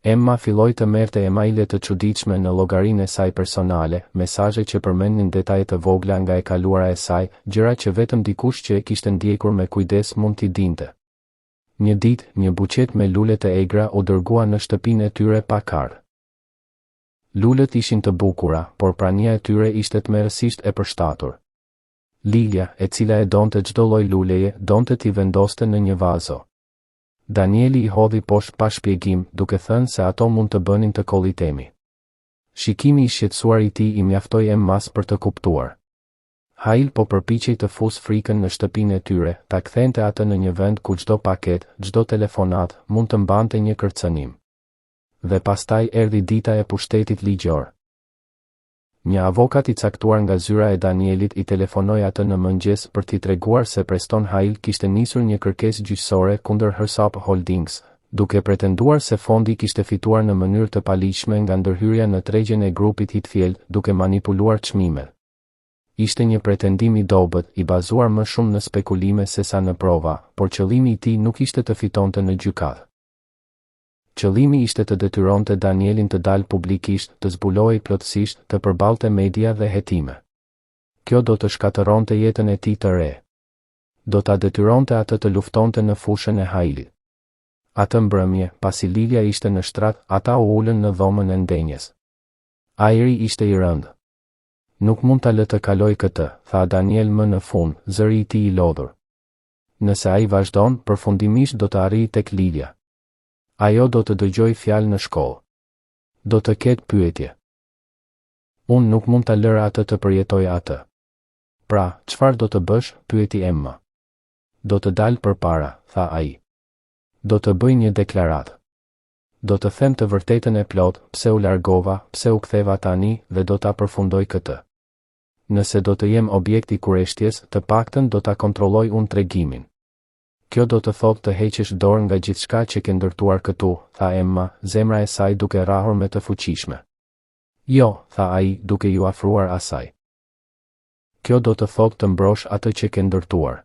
Emma filloi të merrte emaile të çuditshme në llogarinë e saj personale, mesazhe që përmendnin detaje të vogla nga e kaluara e saj, gjëra që vetëm dikush që e kishte ndjekur me kujdes mund t'i dinte. Një ditë, një buqet me lule të egra u dërgua në shtëpinë e tyre pa karë. Lulet ishin të bukura, por prania e tyre ishte tmerrësisht e përshtatur. Lilia, e cila e donte çdo lloj luleje, donte t'i vendoste në një vazo. Danieli i hodhi poshtë pa shpjegim, duke thënë se ato mund të bënin të kollitemi. Shikimi i shqetësuar i tij i mjaftoi Emmas për të kuptuar. Hale po përpiqej të fusë frikën në shtëpinë e tyre, ta kthente atë në një vend ku çdo paket, çdo telefonat mund të mbante një kërcënim. Dhe pastaj erdhi dita e pushtetit ligjor. Një avokat i caktuar nga zyra e Danielit i telefonoi atë në mëngjes për t'i treguar se Preston Hale kishte nisur një kërkesë gjyqësore kundër Hersap Holdings, duke pretenduar se fondi kishte fituar në mënyrë të paligjshme nga ndërhyrja në tregjen e grupit Hitfield, duke manipuluar çmimet. Ishte një pretendim i dobët, i bazuar më shumë në spekulime sesa në prova, por qëllimi i tij nuk ishte të fitonte në gjykatë. Qëllimi ishte të detyronte Danielin të dalë publikisht, të zbulohej plotësisht, të përballte media dhe hetime. Kjo do të shkatëronte jetën e tij të re. Do ta detyronte atë të luftonte në fushën e Hailit. Atë mbrëmje, pasi Lilia ishte në shtrat, ata u ulën në dhomën e ndenjes. Ajri ishte i rëndë. Nuk mund ta lë të kaloj këtë, tha Daniel më në fund, zëri i tij i lodhur. Nëse ai vazhdon, përfundimisht do të arrijë tek Lilia. Ajo do të dëgjoj fjalë në shkollë. Do të ketë pyetje. Unë nuk mund ta lër atë të përjetoj atë. Pra, çfarë do të bësh? Pyeti Emma. Do të dal përpara, tha ai. Do të bëj një deklaratë. Do të them të vërtetën e plot, pse u largova, pse u ktheva tani dhe do ta përfundoj këtë. Nëse do të jem objekt i kurreshtjes, të paktën do ta kontrolloj unë tregimin. Kjo do të thotë të heqësh dorë nga gjithçka që ke ndërtuar këtu, tha Emma, zemra e saj duke rrahur me të fuqishme. Jo, tha ai, duke ju afruar asaj. Kjo do të thotë të mbrosh atë që ke ndërtuar.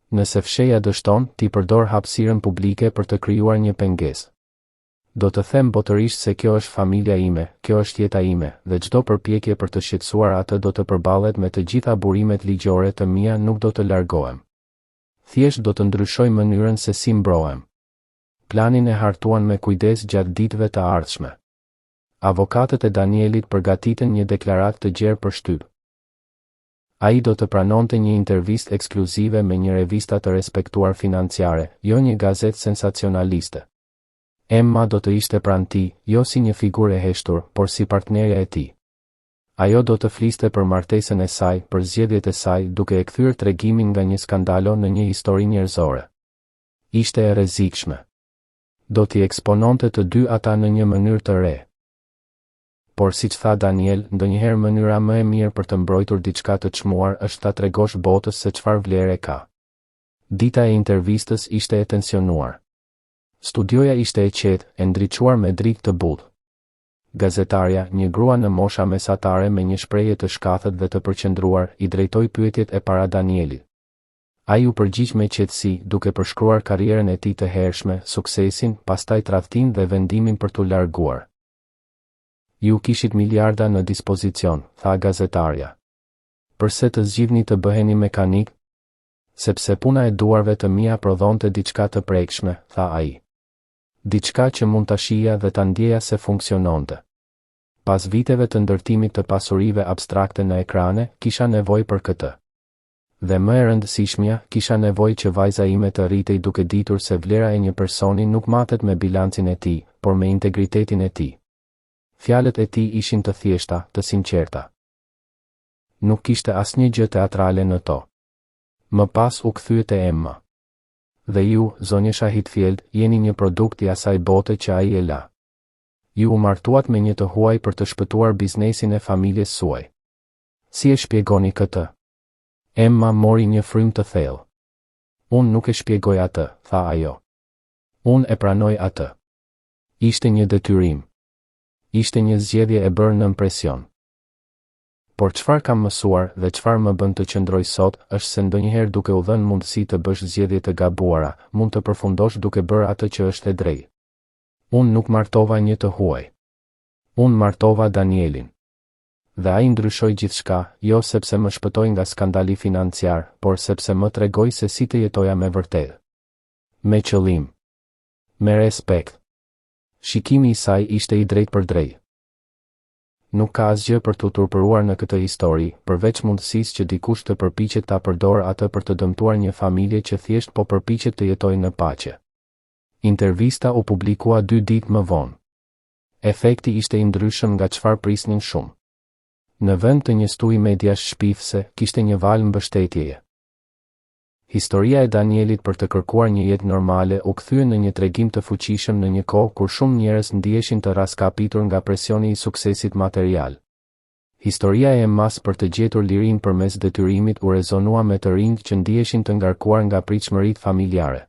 Nëse fsheja dështon, ti përdor hapësirën publike për të krijuar një pengesë. Do të them botërisht se kjo është familja ime, kjo është jeta ime, dhe çdo përpjekje për të shqetësuar atë do të përballet me të gjitha burimet ligjore të mia, nuk do të largohem. Thjesht do të ndryshoj mënyrën se si mbrohem. Planin e hartuan me kujdes gjatë ditëve të ardhshme. Avokatët e Danielit përgatitën një deklaratë të gjerë për shtyp. Ai do të pranonte një intervistë ekskluzive me një revista të respektuar financiare, jo një gazetë sensacionaliste. Emma do të ishte pranë tij, jo si një figurë e heshtur, por si partnerja e tij. Ajo do të fliste për martesën e saj, për zgjedhjet e saj, duke e kthyer tregimin nga një skandalo në një histori njerëzore. Ishte e rrezikshme. Do t'i ekspononte të dy ata në një mënyrë të re. Por siç tha Daniel, ndonjëherë mënyra më e mirë për të mbrojtur diçka të çmuar është ta tregosh botës se çfarë vlerë ka. Dita e intervistës ishte e tensionuar. Studioja ishte e qetë, e ndriçuar me dritë të butë. Gazetarja, një grua në mosha mesatare me një shprehje të shkathët dhe të përqendruar, i drejtoi pyetjet e para Danielit. Ai u përgjigj me qetësi, duke përshkruar karrierën e tij të hershme, suksesin, pastaj tradhtinë dhe vendimin për t'u larguar. Ju kishit miliarda në dispozicion, tha gazetarja. Përse të zgjidhni të bëheni mekanik? Sepse puna e duarve të mia prodhonte diçka të prekshme, tha ai. Diçka që mund ta shija dhe ta ndjeja se funksiononte. Pas viteve të ndërtimit të pasurive abstrakte në ekrane, kisha nevojë për këtë. Dhe më e rëndësishmja, kisha nevojë që vajza ime të rritej duke ditur se vlera e një personi nuk matet me bilancin e tij, por me integritetin e tij. Fjalët e tij ishin të thjeshta, të sinqerta. Nuk kishte asnjë gjë teatrale në to. Më pas u kthye te Emma. Dhe ju, zonjë Hitfield, jeni një produkt i asaj bote që ai e la. Ju u martuat me një të huaj për të shpëtuar biznesin e familjes suaj. Si e shpjegoni këtë? Emma mori një frym të thellë. Unë nuk e shpjegoj atë, tha ajo. Unë e pranoj atë. Ishte një detyrim. Ishte një zgjedhje e bërë nën presion. Por çfarë kam mësuar dhe çfarë më bën të qëndroj sot, është se ndonjëherë duke u dhënë mundësi të bësh zgjedhje të gabuara, mund të përfundosh duke bërë atë që është e drejtë. Unë nuk martova një të huaj. Unë martova Danielin. Dhe ai ndryshoi gjithçka, jo sepse më shpëtoi nga skandali financiar, por sepse më tregoi se si të jetoja me vërtetë. Me qëllim. Me respekt. Shikimi i saj ishte i drejtë për drejtë. Nuk ka asgjë për të turpëruar në këtë histori, përveç mundësisë që dikush të përpiqet ta përdorë atë për të dëmtuar një familje që thjesht po përpiqet të jetojë në paqe. Intervista u publikua 2 ditë më vonë. Efekti ishte i ndryshëm nga çfarë prisnin shumë. Në vend të një stui mediash shpifse, kishte një valë mbështetjeje. Historia e Danielit për të kërkuar një jetë normale u kthye në një tregim të fuqishëm në një kohë kur shumë njerëz ndiheshin të raskapitur nga presioni i suksesit material. Historia e Emmas për të gjetur lirinë përmes detyrimit u rezonua me të rinjt që ndiheshin të ngarkuar nga pritshmëritë familjare.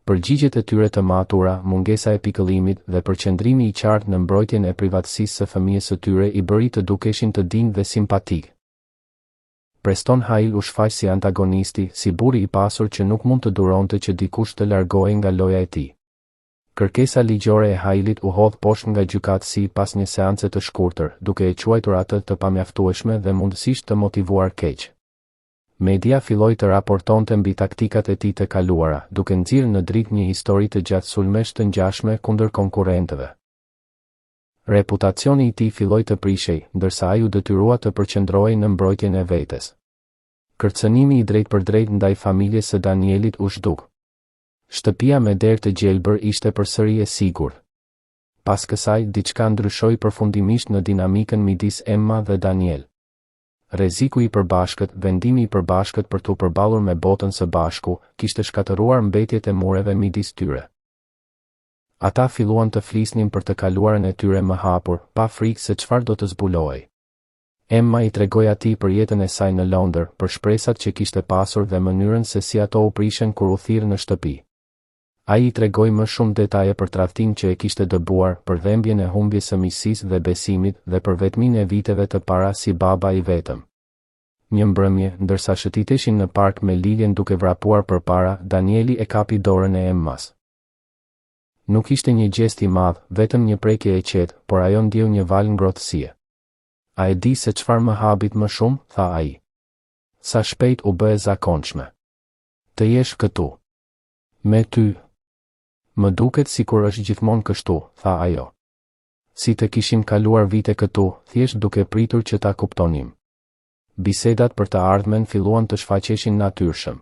Përgjigjet e tyre të matura, mungesa e pikëllimit dhe përqendrimi i qartë në mbrojtjen e privatësisë së fëmijës së tyre i bëri të dukeshin të dinj dhe simpatik. Preston Hale u shfaq si antagonisti, si burri i pasur që nuk mund të duronte që dikush të largohej nga loja e tij. Kërkesa ligjore e Hailit u hodh poshtë nga gjykatësi pas një seance të shkurtër, duke e quajtur atë të pamjaftueshme dhe mundësisht të motivuar keq. Media filloi të raportonte mbi taktikat e tij të kaluara, duke nxjerrë në dritë një histori të gjatë sulmesh të ngjashme kundër konkurrentëve. Reputacioni i tij filloi të prishej, ndërsa ai u detyrua të përqendrohej në mbrojtjen e vetes. Kërcënimi i drejtpërdrejtë ndaj familjes së Danielit u zhduk. Shtëpia me derë të gjelbër ishte përsëri e sigurt. Pas kësaj, diçka ndryshoi përfundimisht në dinamikën midis Emma dhe Daniel. Rreziku i përbashkët, vendimi i përbashkët për t'u përballur me botën së bashku, kishte shkatëruar mbetjet e mureve midis tyre. Ata filluan të flisnin për të kaluarën e tyre më hapur, pa frikë se çfarë do të zbulohej. Emma i tregoi atij për jetën e saj në Londër, për shpresat që kishte pasur dhe mënyrën se si ato u prishen kur u thirr në shtëpi. Ai i tregoi më shumë detaje për tradhtinë që e kishte dëbuar, për dhembjen e humbjes së miqësisë dhe besimit dhe për vetminë e viteve të para si baba i vetëm. Një mbrëmje, ndërsa shëtiteshin në park me Liljen duke vrapuar përpara, Danieli e kapi dorën e Emmas. Nuk ishte një gjest i madh, vetëm një prekje e qetë, por ajo ndjeu një val ngrohtësie. A e di se çfarë më habit më shumë, tha ai. Sa shpejt u bë e zakonshme. Të jesh këtu. Me ty. Më duket sikur është gjithmonë kështu, tha ajo. Si të kishim kaluar vite këtu, thjesht duke pritur që ta kuptonim. Bisedat për të ardhmen filluan të shfaqeshin natyrshëm.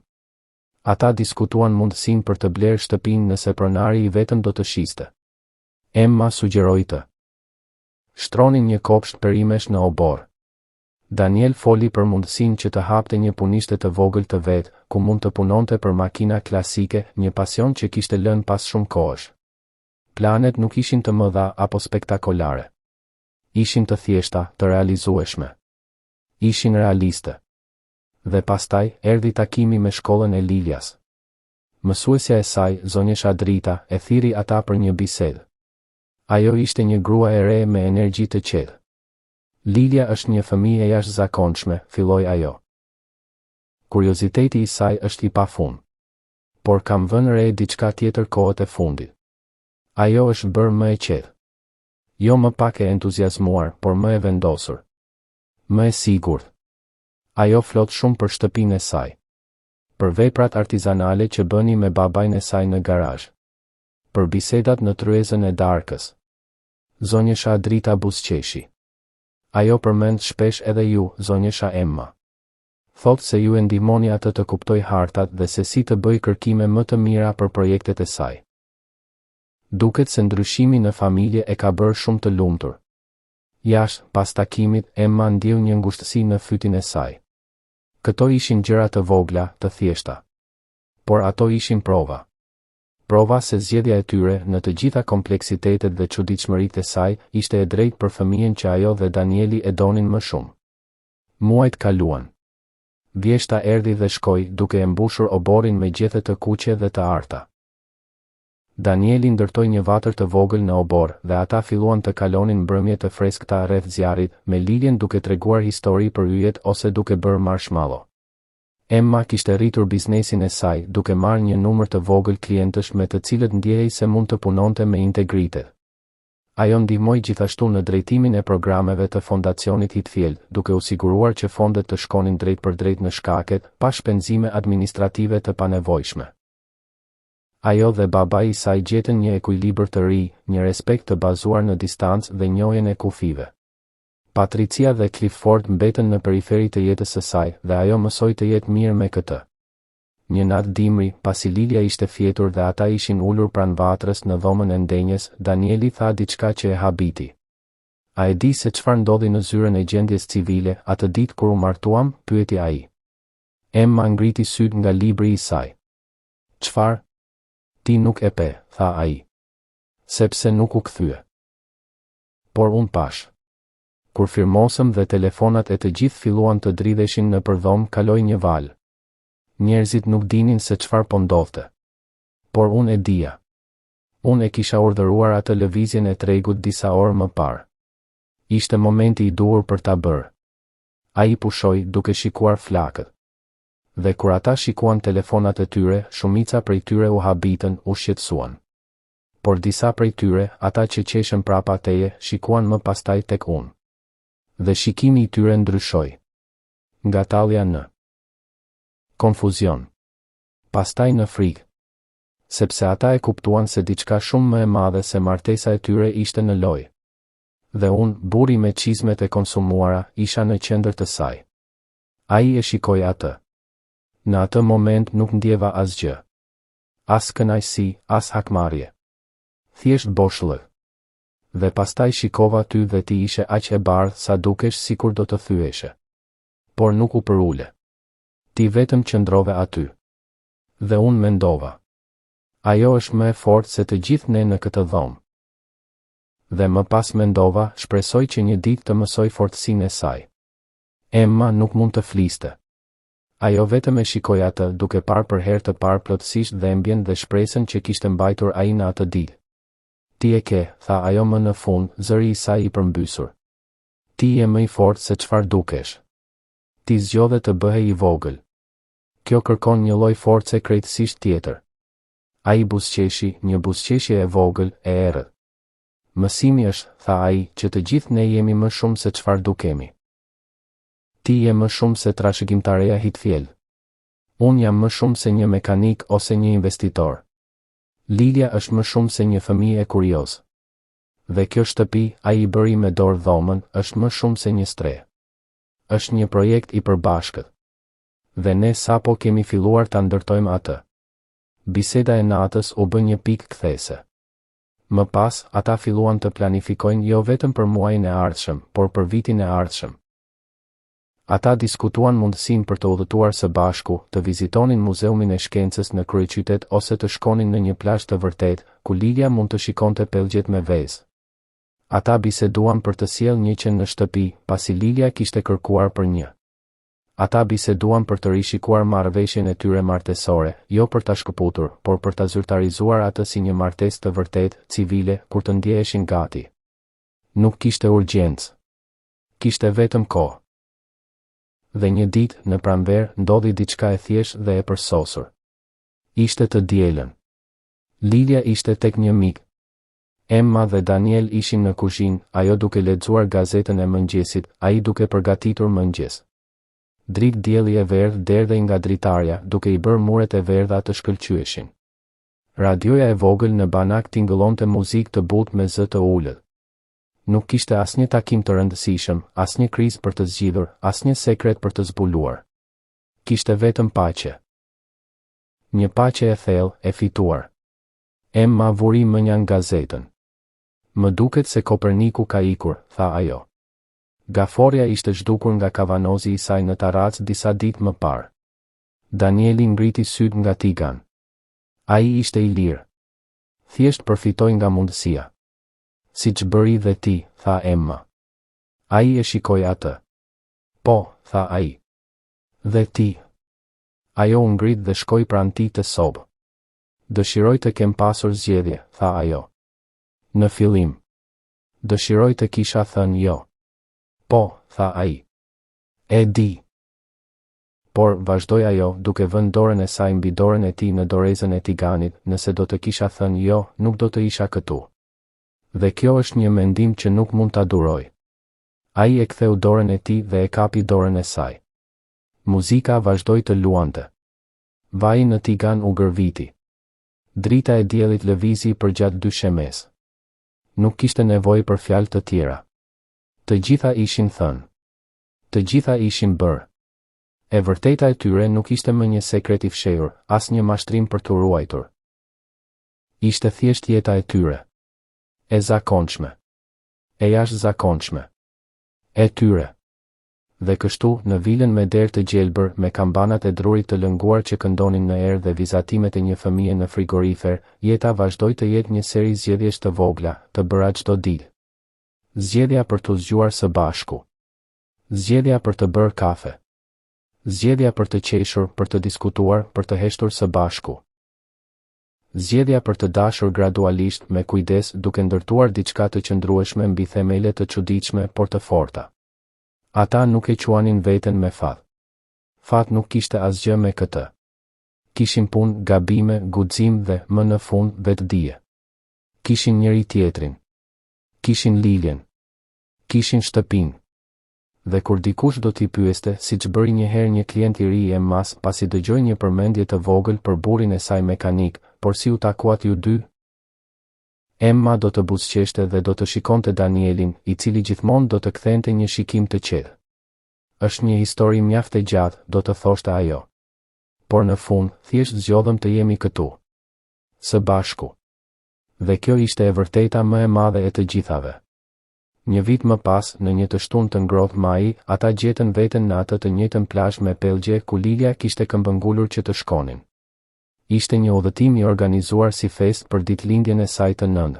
Ata diskutuan mundësinë për të blerë shtëpinë nëse pronari i vetëm do të shiste. Emma sugjeroi të shtronin një kopsht perimesh në obor. Daniel foli për mundësinë që të hapte një punishte të vogël të vet, ku mund të punonte për makina klasike, një pasion që kishte lënë pas shumë kohësh. Planet nuk ishin të mëdha apo spektakolare. Ishin të thjeshta, të realizueshme. Ishin realiste. Dhe pastaj erdhi takimi me shkollën e Liljas. Mësuesja e saj, zonjesha Drita, e thiri ata për një bisedë. Ajo ishte një grua e re me energji të qetë. Lilja është një fëmijë e jashtëzakonshme, filloi ajo. Kurioziteti i saj është i pafund. Por kam vënë re diçka tjetër kohët e fundit. Ajo është bërë më e qetë. Jo më pak e entuziazmuar, por më e vendosur. Më e sigurt. Ajo flot shumë për shtëpinë e saj. Për veprat artizanale që bëni me babajnë e saj në garazh. Për bisedat në tryezën e darkës. Zonjesha Drita buzëqeshi. Ajo përmend shpesh edhe ju, zonjesha Emma. Thot se ju e ndihmoni atë të kuptoj hartat dhe se si të bëj kërkime më të mira për projektet e saj. Duket se ndryshimi në familje e ka bërë shumë të lumtur. Jashtë, pas takimit, Emma ndjeu një ngushtësi në fytin e saj. Këto ishin gjëra të vogla, të thjeshta. Por ato ishin prova. Prova se zgjedhja e tyre, në të gjitha kompleksitetet dhe çuditshmëritë e saj, ishte e drejtë për fëmijën që ajo dhe Danieli e donin më shumë. Muajt kaluan. Vjeshta erdhi dhe shkoi, duke e mbushur oborin me gjethe të kuqe dhe të arta. Danieli ndërtoi një vatër të vogël në obor dhe ata filluan të kalonin mbrëmje të freskëta rreth zjarrit, me Liljen duke treguar histori për yjet ose duke bërë marshmallow. Emma kishte rritur biznesin e saj, duke marrë një numër të vogël klientësh me të cilët ndjehej se mund të punonte me integritet. Ajo ndihmoi gjithashtu në drejtimin e programeve të fondacionit Hitfield, duke u siguruar që fondet të shkonin drejt për drejt në shkaket, pa shpenzime administrative të panevojshme. Ajo dhe babai i saj gjetën një ekuilibër të ri, një respekt të bazuar në distancë dhe njohjen e kufive. Patricia dhe Clifford mbetën në periferi të jetës së saj dhe ajo mësoi të jetë mirë me këtë. Një natë dimri, pasi Lilja ishte fjetur dhe ata ishin ulur pranë vatrës në dhomën e ndenjes, Danieli tha diçka që e habiti. A e di se çfarë ndodhi në zyrën e gjendjes civile atë ditë kur u martuam? Pyeti ai. Emma ngriti syt nga libri i saj. Çfarë? Ti nuk e pe, tha ai. Sepse nuk u kthye. Por unë pash. Kur firmosëm dhe telefonat e të gjithë filluan të dridheshin në përdhom, kaloi një val. Njerëzit nuk dinin se çfarë po ndodhte. Por unë e dija. Unë e kisha urdhëruar atë lëvizjen e tregut disa orë më parë. Ishte momenti i duhur për ta bërë. Ai pushoi duke shikuar flakët. Dhe kur ata shikuan telefonat e tyre, shumica prej tyre u habitën, u shqetësuan. Por disa prej tyre, ata që qeshën prapa teje, shikuan më pastaj tek unë. Dhe shikimi i tyre ndryshoi. Nga tallja në konfuzion. Pastaj në frikë. Sepse ata e kuptuan se diçka shumë më e madhe se martesa e tyre ishte në lojë. Dhe unë, burri me çizmet e konsumuara, isha në qendër të saj. Ai e shikoi atë. Në atë moment nuk ndjeva asgjë. As kënaqësi, as hakmarrje. Thjesht boshllë. Dhe pastaj shikova ty dhe ti ishe aq e bardhë sa dukesh sikur do të thyeshe. por nuk u përule. Ti vetëm qëndrove aty. Dhe unë mendova. Ajo është më e fortë se të gjithë ne në këtë dhomë. Dhe më pas mendova, shpresoj që një ditë të mësoj fortësinë e saj. Emma nuk mund të fliste. Ajo vetëm e shikoi atë, duke parë për herë të parë plotësisht dhembjen dhe shpresën që kishte mbajtur ai në atë ditë. Ti e ke, tha ajo më në fund, zëri i saj i përmbysur. Ti je më i fortë se çfarë dukesh. Ti zgjodhe të bëhej i vogël. Kjo kërkon një lloj force krejtësisht tjetër. Ai buzëqeshi, një buzëqeshje e vogël, e errët. Mësimi është, tha ai, që të gjithë ne jemi më shumë se çfarë dukemi. Ti je më shumë se trashëgimtareja Hitfield. Unë jam më shumë se një mekanik ose një investitor. Lilja është më shumë se një fëmijë e kurioz. Dhe kjo shtëpi, ai i bëri me dorë dhomën, është më shumë se një stre. Është një projekt i përbashkët. Dhe ne sapo kemi filluar ta ndërtojmë atë. Biseda e natës u bë një pikë kthese. Më pas, ata filluan të planifikojnë jo vetëm për muajin e ardhshëm, por për vitin e ardhshëm. Ata diskutuan mundësinë për të udhëtuar së bashku, të vizitonin Muzeumin e Shkencës në kryeqytet ose të shkonin në një plazh të vërtetë, ku Lilja mund të shikonte pellgjet me vezë. Ata biseduan për të sjellë një qen në shtëpi, pasi Lilja kishte kërkuar për një. Ata biseduan për të rishikuar marrëveshjen e tyre martesore, jo për ta shkëputur, por për ta zyrtarizuar atë si një martesë të vërtetë, civile, kur të ndjeheshin gati. Nuk kishte urgjencë. Kishte vetëm kohë. Dhe një ditë, në pranverë, ndodhi diçka e thjeshtë dhe e përsosur. Ishte të dielën. Lilja ishte tek një mik. Emma dhe Daniel ishin në kuzhinë, ajo duke lexuar gazetën e mëngjesit, ai duke përgatitur mëngjes. Dritë dielli e verdhë derdhej nga dritarja, duke i bërë muret e verdha të shkëlqyeshin. Radioja e vogël në banak tingëllonte muzikë të butë me zë të ulët. Nuk kishte asnjë takim të rëndësishëm, asnjë krizë për të zgjidhur, asnjë sekret për të zbuluar. Kishte vetëm paqe. Një paqe e thellë, e fituar. Emma vuri mënjan gazetën. Më duket se Koperniku ka ikur, tha ajo. Gaforja ishte zhdukur nga kavanozi i saj në tarac disa ditë më parë. Danieli ngriti syt nga tigan. Ai ishte i lirë. Thjesht përfitoi nga mundësia. Si që bëri dhe ti, tha Emma. Ai e shikoi atë. Po, tha ai. Dhe ti. Ajo u ngrit dhe shkoi pranë tij te sobë. Dëshiroj të kem pasur zgjedhje, tha ajo. Në fillim. Dëshiroj të kisha thënë jo. Po, tha ai. E di. Por, vazhdoi ajo, duke vënë dorën e saj mbi dorën e tij në dorezën e tiganit, nëse do të kisha thënë jo, nuk do të isha këtu. Dhe kjo është një mendim që nuk mund ta duroj. Ai e ktheu dorën e tij dhe e kapi dorën e saj. Muzika vazhdoi të luante. Vaji në tigan u gërviti. Drita e diellit lëvizi përgjatë dy shemes. Nuk kishte nevojë për fjalë të tjera. Të gjitha ishin thënë. Të gjitha ishin bërë. E vërteta e tyre nuk ishte më një sekret i fshehur, as një mashtrim për të ruajtur. Ishte thjesht jeta e tyre. E zakonshme. E jashtëzakonshme. E tyre. Dhe kështu, në vilën me derë të gjelbër, me kambanat e drurit të lënguar që këndonin në erë dhe vizatimet e një fëmije në frigorifer, jeta vazhdoi të jetë një seri zgjedhjesh të vogla, të bëra çdo ditë. Zgjedhja për të zgjuar së bashku. Zgjedhja për të bërë kafe. Zgjedhja për të qeshur, për të diskutuar, për të heshtur së bashku. Zgjedhja për të dashur gradualisht, me kujdes, duke ndërtuar diçka të qëndrueshme mbi themele të çuditshme, por të forta. Ata nuk e quanin veten me fat. Fat nuk kishte asgjë me këtë. Kishin punë, gabime, guxim dhe, më në fund, vetdije. Kishin njëri tjetrin. Kishin Liljen. Kishin shtëpinë. Dhe kur dikush do t'i pyeste, siç bëri një herë një klient i ri i Emmas, pasi dëgjoi një përmendje të vogël për burrin e saj mekanik, por si u takuat ju dy? Emma do të buzëqeshte dhe do të shikonte Danielin, i cili gjithmonë do të kthente një shikim të qetë. Është një histori mjaft e gjatë, do të thoshte ajo. Por në fund, thjesht zgjodhëm të jemi këtu. Së bashku. Dhe kjo ishte e vërteta më e madhe e të gjithave. Një vit më pas, në një të shtunë të ngrohtë maji, ata gjetën veten në atë të njëjtën plazh me pelgje ku Lilia kishte këmbëngulur që të shkonin. Ishte një udhëtim i organizuar si fest për ditëlindjen e saj të 9.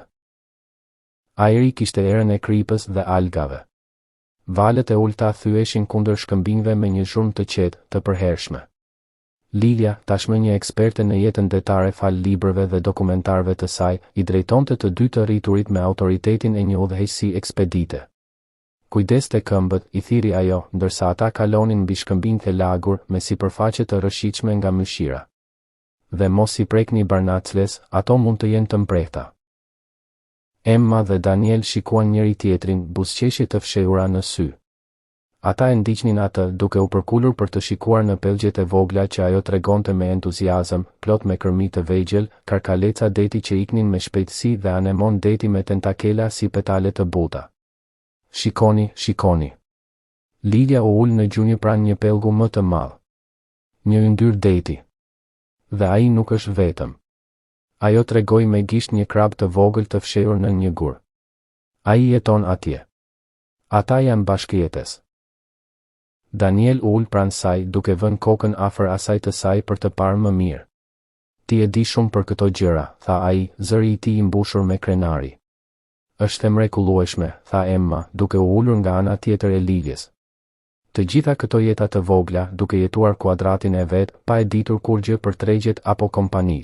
Ajri kishte erën e kripës dhe algave. Valët e ulta thyeshin kundër shkëmbinjve me një zhurmë të qetë, të përhershme. Lilia, tashmë një eksperte në jetën detare fal librave dhe dokumentarëve të saj, i drejtonte të dy të rriturit me autoritetin e një udhëheqësi ekspedite. Kujdes te këmbët, i thiri ajo, ndërsa ata kalonin mbi shkëmbinjtë e lagur me sipërfaqe të rëshiqme nga mëshira. Dhe mos i prekni barnacles, ato mund të jenë të mprehta. Emma dhe Daniel shikuan njëri tjetrin, buzëqeshje të fshehura në sy. Ata e ndiqnin atë, duke u përkulur për të shikuar në pelgjet e vogla që ajo tregonte me entuziazëm, plot me kërmi të vegjël, karkaleca deti që iknin me shpejtësi dhe anemon deti me tentakela si petale të buta. Shikoni, shikoni. Lilia u ul në gjunjë pranë një pelgu më të madh. Një yndyr deti. Dhe ai nuk është vetëm. Ajo tregoi me gisht një krab të vogël të fshehur në një gur. Ai jeton atje. Ata janë bashkëjetës. Daniel u ul pranë saj, duke vënë kokën afër asaj të saj për të parë më mirë. Ti e di shumë për këto gjëra, tha ai, zëri i tij i mbushur me krenari. Është e mrekullueshme, tha Emma, duke u ulur nga ana tjetër e Liljes. Të gjitha këto jeta të vogla, duke jetuar kuadratin e vet, pa e ditur kur gjë për tregjet apo kompani.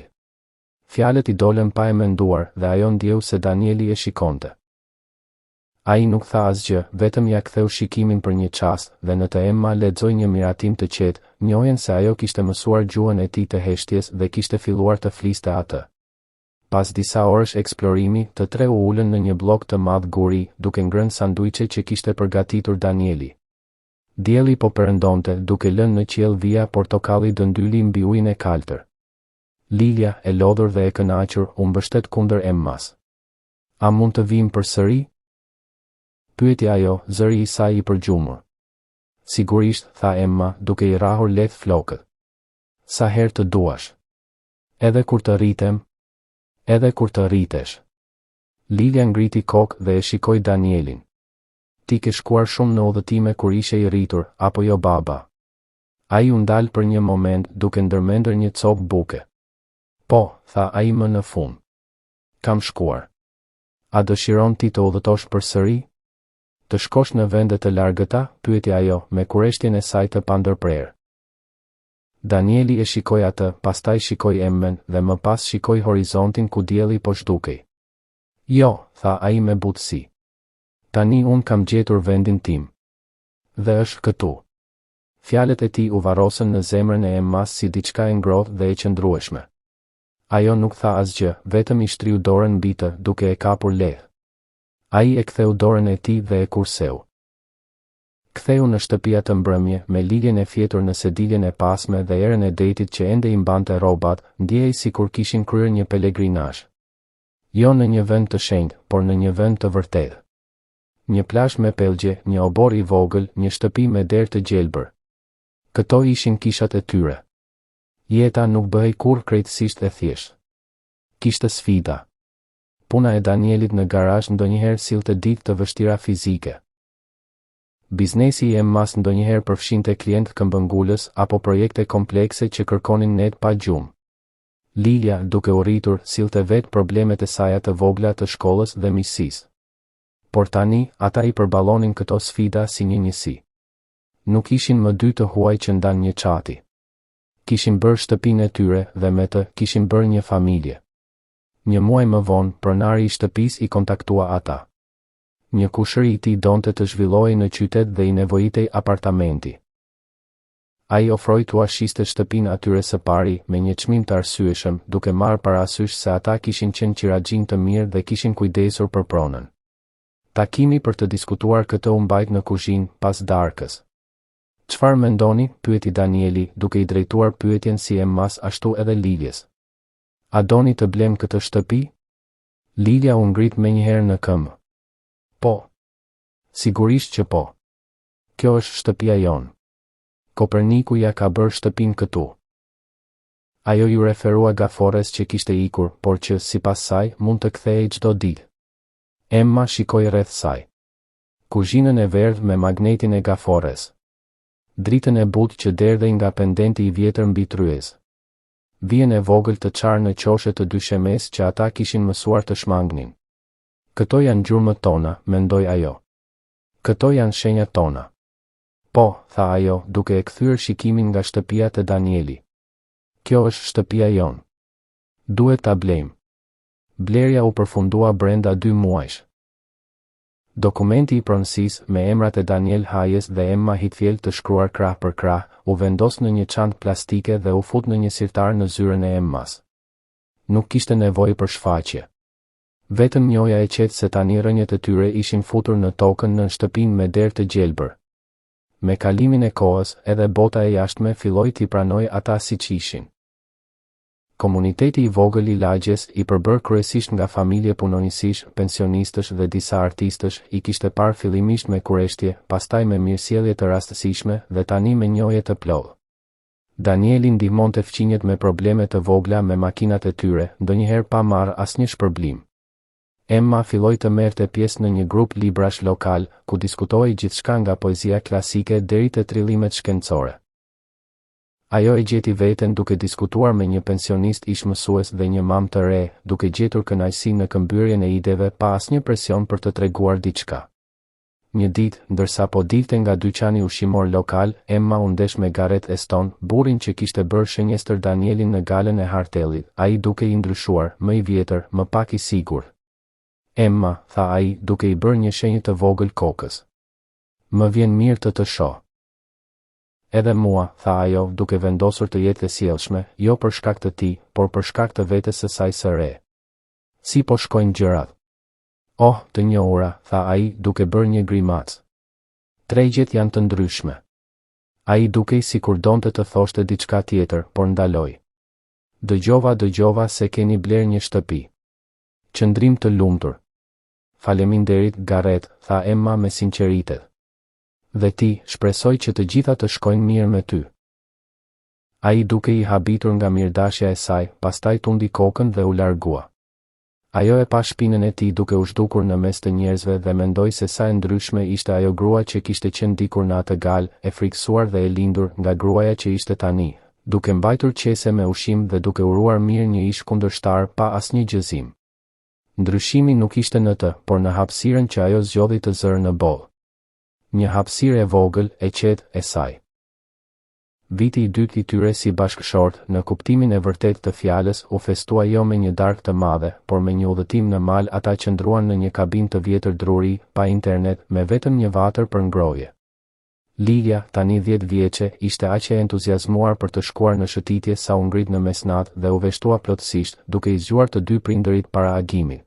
Fjalët i dolën pa e menduar, dhe ajo ndjeu se Danieli e shikonte. Ai nuk tha asgjë, vetëm ja ktheu shikimin për një çast, dhe në të Emma lexoi një miratim të qetë, njohjen se ajo kishte mësuar gjuhën e tij të heshtjes dhe kishte filluar të fliste atë. Pas disa orësh eksplorimi, të tre u ulën në një blok të madh guri, duke ngrënë sanduiçe që kishte përgatitur Danieli. Dielli po perëndonte, duke lënë në qiell vija portokalli dëndyli mbi ujin e kaltër. Lilia, e lodhur dhe e kënaqur, u mbështet kundër Emmas. A mund të vim përsëri? Pyeti ajo, zëri i saj i përgjumur. Sigurisht, tha Emma, duke i rrahur lehtë flokët. Sa herë të duash. Edhe kur të rritem. Edhe kur të rritesh. Lilia ngriti kokë dhe e shikoi Danielin. Ti ke shkuar shumë në udhëtime kur ishe i rritur, apo jo baba? Ai u ndal për një moment, duke ndërmendur një copë buke. Po, tha ai më në fund. Kam shkuar. A dëshiron ti të udhëtosh përsëri? Të shkosh në vende të largëta, pyeti ajo, me kureshtjen e saj të pandërprerë. Danieli e shikoi atë, pastaj shikoi Emmen dhe më pas shikoi horizontin ku dielli po zhdukej. Jo, tha ai me butësi. Tani unë kam gjetur vendin tim. Dhe është këtu. Fjalët e tij u varrosën në zemrën e Emmas si diçka e ngrohtë dhe e qëndrueshme. Ajo nuk tha asgjë, vetëm i shtriu dorën mbi të, duke e kapur lehtë. Ai e ktheu dorën e tij dhe e kurseu. Ktheu në shtëpia të mbrëmje, me ligjen e fjetur në sediljen e pasme dhe erën e detit që ende i mbante rrobat, ndjehej sikur kishin kryer një pelegrinazh. Jo në një vend të shenjtë, por në një vend të vërtetë. Një plazh me pelgje, një obor i vogël, një shtëpi me derë të gjelbër. Këto ishin kishat e tyre. Jeta nuk bëhej kur krejtësisht e thjeshtë. Kishte sfida. Puna e Danielit në garazh ndonjëherë sillte ditë të vështira fizike. Biznesi i Emmas ndonjëherë përfshinte klientë këmbëngulës apo projekte komplekse që kërkonin net pa gjumë. Lilia, duke u rritur, sillte vetë problemet e saj të vogla të shkollës dhe miqësisë. Por tani, ata i përballonin këto sfida si një njësi. Nuk ishin më dy të huaj që ndan një çati. Kishin bërë shtëpinë e tyre dhe me të kishin bërë një familje. Një muaj më vonë, pronari i shtëpisë i kontaktua ata. Një kushëri i tij donte të zhvillohej në qytet dhe i nevojitej apartamenti. Ai ofroi t'u ashiste shtëpinë atyre së pari me një çmim të arsyeshëm, duke marrë parasysh se ata kishin qenë qiraxhin të mirë dhe kishin kujdesur për pronën. Takimi për të diskutuar këtë u mbajt në kuzhinë pas darkës. Çfarë mendoni? Pyeti Danieli, duke i drejtuar pyetjen si Emmas ashtu edhe Liljes. A doni të blem këtë shtëpi? Lilia u ngrit menjëherë në këmbë. Po. Sigurisht që po. Kjo është shtëpia jonë. Koperniku ja ka bërë shtëpinë këtu. Ajo ju referua Gafores që kishte ikur, por që, sipas saj, mund të kthehej çdo ditë. Emma shikoi rreth saj. Kuzhinën e verdhë me magnetin e gafores. Dritën e butë që derdhej nga pendenti I vjetër mbi tryez. Vijen e vogël të çarë në qoshe të dyshemes që ata kishin mësuar të shmangnin. Këto janë gjurmët tona, mendoi ajo. Këto janë shenjat tona. Po, tha ajo, duke e kthyer shikimin nga shtëpia të Danieli. Kjo është shtëpia jonë. Duhet ta blejmë. Blerja u përfundua brenda 2 muajsh. Dokumenti I pronësisë me emrat e Daniel Hayes dhe Emma Hitfield të shkruar krah për krah, u vendos në një çantë plastike dhe u fut në një sirtar në zyrën e Emmas. Nuk kishte nevojë për shfaqje. Vetëm njoja e qetë se tani rënjët e tyre ishin futur në tokën në shtëpinë me derë të gjelbër. Me kalimin e kohës, edhe bota e jashtme filloi t'i pranojë ata siç ishin. Komuniteti I vogël I lagjes, I përbër kryesisht nga familje punonjësish, pensionistësh dhe disa artistësh, I kishte parë fillimisht me kureshtje, pastaj me mirësjellje të rastësishme dhe tani me njohje të plodhë. Danieli ndihmonte fqinjet me probleme të vogla me makinat e tyre, ndonjëherë pa marrë asnjë shpërblim. Emma filloi të merrte pjesë në një grup librash lokal, ku diskutohej gjithçka nga poezia klasike deri te trillimet shkencore. Ajo e gjeti veten duke diskutuar me një pensionist ish mësues dhe një mamë të re, duke gjetur kënaqësi në këmbyrjen e ideve pa asnjë presion për të treguar diçka. Një ditë, ndërsa po dilte nga dyqani ushqimor lokal, Emma u ndesh me Gareth Eston, burrin që kishte bërë shënjestër Danielin në galën e Hartellit, ai duke I ndryshuar, më I vjetër, më pak I sigurt. Emma, tha ai, duke I bërë një shenjë të vogël kokës. Më vjen mirë të shoh. Edhe mua, tha ajo, duke vendosur të jetë e sjellshme, jo për shkak të tij, por për shkak të vetes së saj së re. Si po shkojnë gjërat? Oh, të njohura, tha ai, duke bërë një grimacë. Tregjet janë të ndryshme. Ai dukej sikur donte të thoshte diçka tjetër, por ndaloi. Dëgjova se keni bler një shtëpi. Qëndrim të lumtur. Faleminderit, Gareth, tha Emma me sinqeritet. Dhe ti, shpresoj që të gjitha të shkojnë mirë me ty. Ai duke I habitur nga mirëdashja e saj, pastaj tundi kokën dhe u largua. Ajo e pa shpinën e tij duke u zhdukur në mes të njerëzve dhe mendoi se sa e ndryshme ishte ajo grua që kishte qenë dikur në atë gal, e frikësuar dhe e lindur nga gruaja që ishte tani, duke mbajtur qese me ushqim dhe duke uruar mirë një ish kundërshtar pa asnjë gjëzim. Ndryshimi nuk ishte në të, por në hapësirën që ajo zgjodhi të zërë në bollë. Një hapësirë e vogël, e qetë, e saj. Viti I dytë I tyre si bashkëshort, në kuptimin e vërtet të fjalës, u festua jo me një darkë të madhe, por me një udhëtim në mal. Ata qëndruan në një kabinë të vjetër druri, pa internet, me vetëm një vatër për ngrohje. Lilia, tani 10 vjeçe, ishte aq e entuziazmuar për të shkuar në shëtitje sa u ngrit në mesnatë dhe u veshtua plotësisht, duke I zgjuar të dy prindërit para agimit.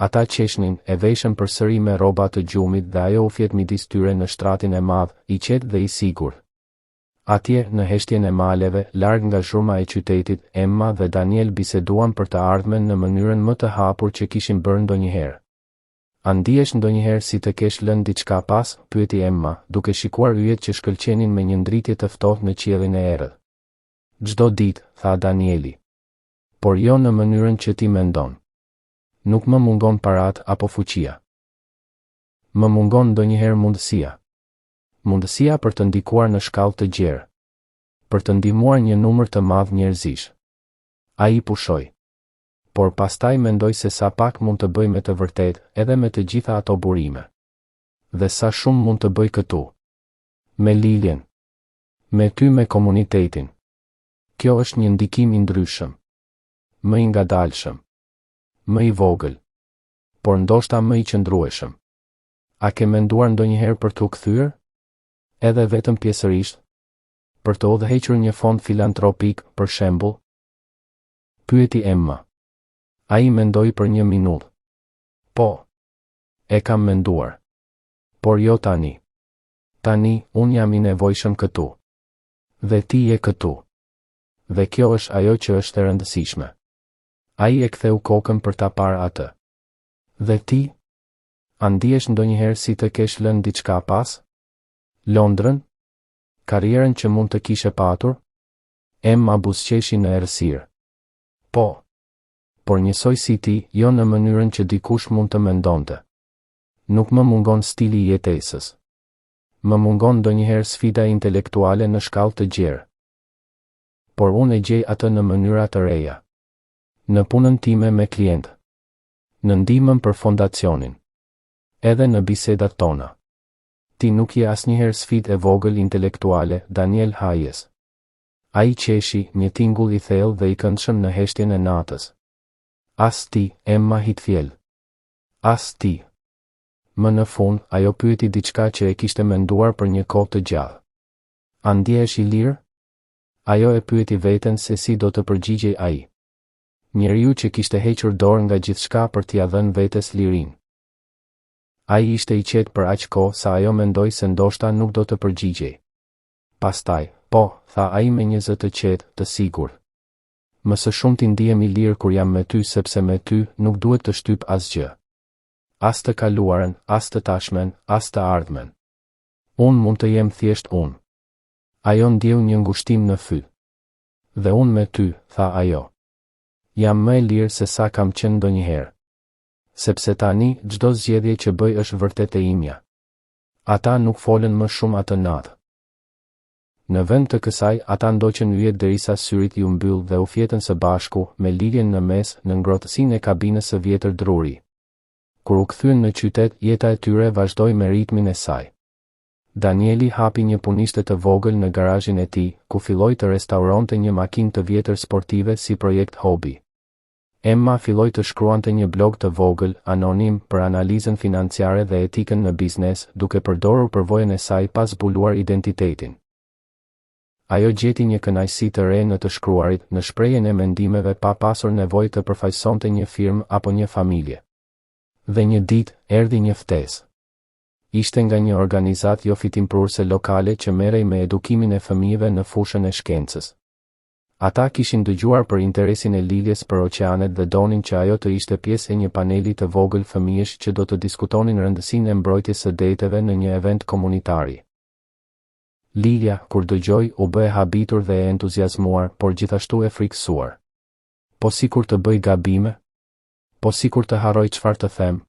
Ata qeshnin, e veshën përsëri me rroba të gjumit dhe ajo u fjet midis tyre në shtratin e madh, I qetë dhe I sigurt. Atje, në heshtjen e maleve, larg nga zhurma e qytetit, Emma dhe Daniel biseduan për të ardhmen në mënyrën më të hapur që kishin bërë ndonjëherë. A ndihesh ndonjëherë si të kesh lënë diçka pas? Pyeti Emma, duke shikuar yjet që shkëlqenin me një ndritje të ftohtë në qiellin e errët. Çdo ditë, tha Danieli. Por jo në mënyrën që ti mendon. Nuk më mungon parat apo fuqia. Më mungon ndonjëherë mundësia. Mundësia për të ndikuar në shkallë të gjerë. Për të ndihmuar një numër të madh njerëzish. Ai pushoi. Por pastaj mendoj se sa pak mund të bëj me të vërtet, edhe me të gjitha ato burime. Dhe sa shumë mund të bëj këtu. Me Liljen. Me ty me komunitetin. Kjo është një ndikim I ndryshëm. Më I ngadalshëm. Më I vogël. Por ndoshta më I qëndrueshëm. A ke menduar ndonjëherë për t'u kthyer? Edhe vetëm pjesërisht? Për të udhëhequr një fond filantropik, për shembull? Pyeti Emma. Ai mendoi për një minutë. Po. E kam menduar. Por jo tani. Tani, unë jam I nevojshëm këtu. Dhe ti je këtu. Dhe kjo është ajo që është e rëndësishme. Ai e ktheu kokën për ta parë atë. Dhe ti? A ndihesh ndonjëherë si të kesh lënë diçka pas? Londrën? Karrierën që mund të kishe patur? Emma buzëqeshi në errësirë. Po. Por njësoj si ti, jo në mënyrën që dikush mund të mendonte. Nuk më mungon stili i jetesës. Më mungon ndonjëherë sfida intelektuale në shkallë të gjerë. Por unë e gjej atë në mënyra të reja. Në punën time me klient. Në ndihmën për fondacionin. Edhe në bisedat tona. Ti nuk je asnjëherë sfidë e vogël intelektuale, Daniel Hayes. Ai qeshi, një tingull i thellë dhe i këndshëm në heshtjen e natës. As ti, Emma Hitfield. As ti. Më në fund, ajo pyeti diçka që e kishte menduar për një kohë të gjallë. A ndjehesh i lirë? Ajo e pyeti veten se si do të përgjigjej ai. Njeriu që kishte hequr dorë nga gjithçka për t'ia dhënë vetes lirinë. Ai ishte i qetë për aq kohë sa ajo mendoi se ndoshta nuk do të përgjigjej. Pastaj, po, tha ai me një zë të qetë, të sigurt. Më së shumti ndihem i lirë kur jam me ty sepse me ty nuk duhet të shtyp asgjë. As të kaluarën, as të tashmen, as të ardhmen. Unë mund të jem thjesht unë. Ajo ndjeu një ngushtim në fy. Dhe unë me ty, tha ajo. Jam më e lirë se sa kam qenë ndonjëherë. Sepse tani, çdo zgjedhje që bëj është vërtet e imja. Ata nuk folën më shumë atë natë. Në vend të kësaj, ata ndoqën yjet derisa syrit ju mbyll dhe u fjetën së bashku, me lirjen në mes, në ngrohtësinë e kabinës së vjetër druri. Kur u kthyen në qytet, jeta e tyre vazhdoi me ritmin e saj. Danieli hapi një punishte të vogël në garazhin e tij, ku filloi të restauronte një makinë të vjetër sportive si projekt hobi. Emma filloi të shkruante një blog të vogël, anonim, për analizën financiare dhe etikën në biznes, duke përdorur përvojën e saj pa zbuluar identitetin. Ajo gjeti një kënaqësi të re në të shkruarit, në shprehjen e mendimeve pa pasur nevojë të përfaqësonte një firmë apo një familje. Dhe një ditë, erdhi një ftesë. Ishte nga një organizatë jo fitimprurse lokale që merrej me edukimin e fëmijëve në fushën e shkencës. Ata kishin dëgjuar për interesin e lidhjes për oqeanet dhe donin që ajo të ishte pjesë e një paneli të vogël fëmijësh që do të diskutonin rëndësinë e mbrojtjes së deteve në një event komunitari. Lilja, kur dëgjoi, u bë e habitur dhe e entuziazmuar, por gjithashtu e frikësuar. Po sikur të bëj gabime? Po sikur të harroj çfarë të them?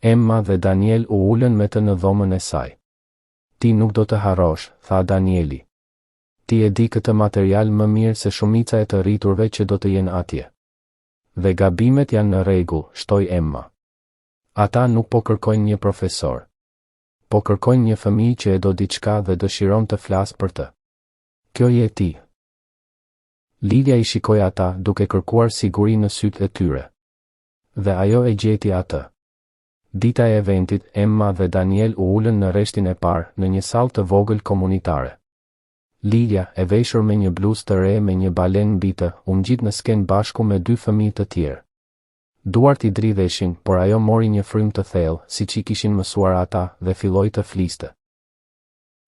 Emma dhe Daniel u ulën me të në dhomën e saj. Ti nuk do të harrosh, tha Danieli. Ti e di këtë material më mirë se shumica e të rriturve që do të jenë atje. Dhe gabimet janë në rregull, shtoi Emma. Ata nuk po kërkojnë një profesor. Po kërkojnë një fëmijë që e do diçka dhe dëshiron të flasë për të. Kjo je ti. Lidja i shikoi ata duke kërkuar siguri në sytë e tyre. Dhe ajo e gjeti atë. Dita e eventit, Emma dhe Daniel u ulën në rreshtin e parë, në një sallë të vogël komunitare. Lilja, e veshur me një bluzë të re me një balen mbi të, u ngjit në skenë bashku me dy fëmijë të tjerë. Duart i dridheshin, por ajo mori një frymë të thellë, siç i kishin mësuar ata, dhe filloi të fliste.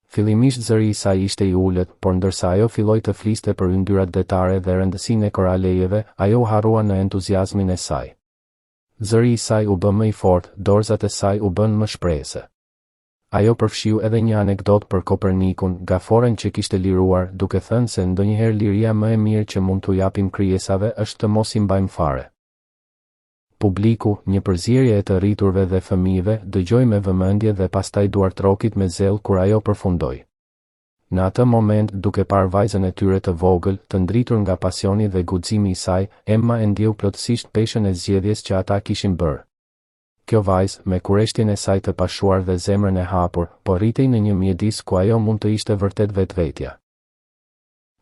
Fillimisht zëri i saj ishte i ulët, por ndërsa ajo filloi të fliste për yndyrat detare dhe rëndësinë e koralejeve, ajo u harrua në entuziazmin e saj. Zëri i saj u bë më i fortë, dorëzat e saj u bën më shprehëse. Ajo përfshiu edhe një anekdot për Kopernikun, gaforen që kishte liruar, duke thënë se ndonjëherë liria më e mirë që mund t'u japim krijesave është të mos i mbajmë fare. Publiku, një përzierje e të rriturve dhe fëmijëve, dëgjoi me vëmendje dhe pastaj duartrokit me zell kur ajo përfundoi. Në atë moment, duke parë vajzën e tyre të vogël, të ndritur nga pasioni dhe guximi i saj, Emma e ndjeu plotësisht peshën e zgjedhjes që ata kishin bërë. Kjo vajzë, me kureshtjen e saj të pashuar dhe zemrën e hapur, po rritej në një mjedis ku ajo mund të ishte vërtet vetvetja.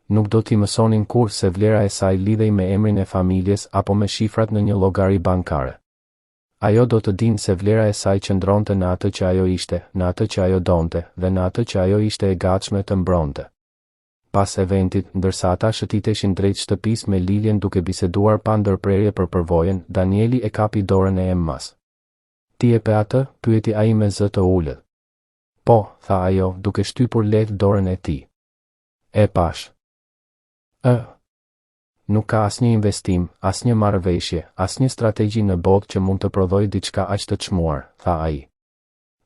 Nuk do t'i mësonin kur se vlera e saj lidhej me emrin e familjes apo me shifrat në një llogari bankare. Ajo do të dinë se vlera e saj qëndronte në atë që ajo ishte, në atë që ajo donte, dhe në atë që ajo ishte e gatshme të mbronte. Pas eventit, ndërsa ata shëtiteshin drejt shtëpisë me Liljen duke biseduar pa ndërprerje për përvojën, Danieli e kapi dorën e Emmas. Ti e pe atë? Pyeti ai me zë të ulët. Po, tha ajo, duke shtypur lehtë dorën e tij. E pash. Nuk ka asnjë investim, asnjë marrëveshje, asnjë strategji në botë që mund të prodhojë diçka aq të çmuar, tha ai.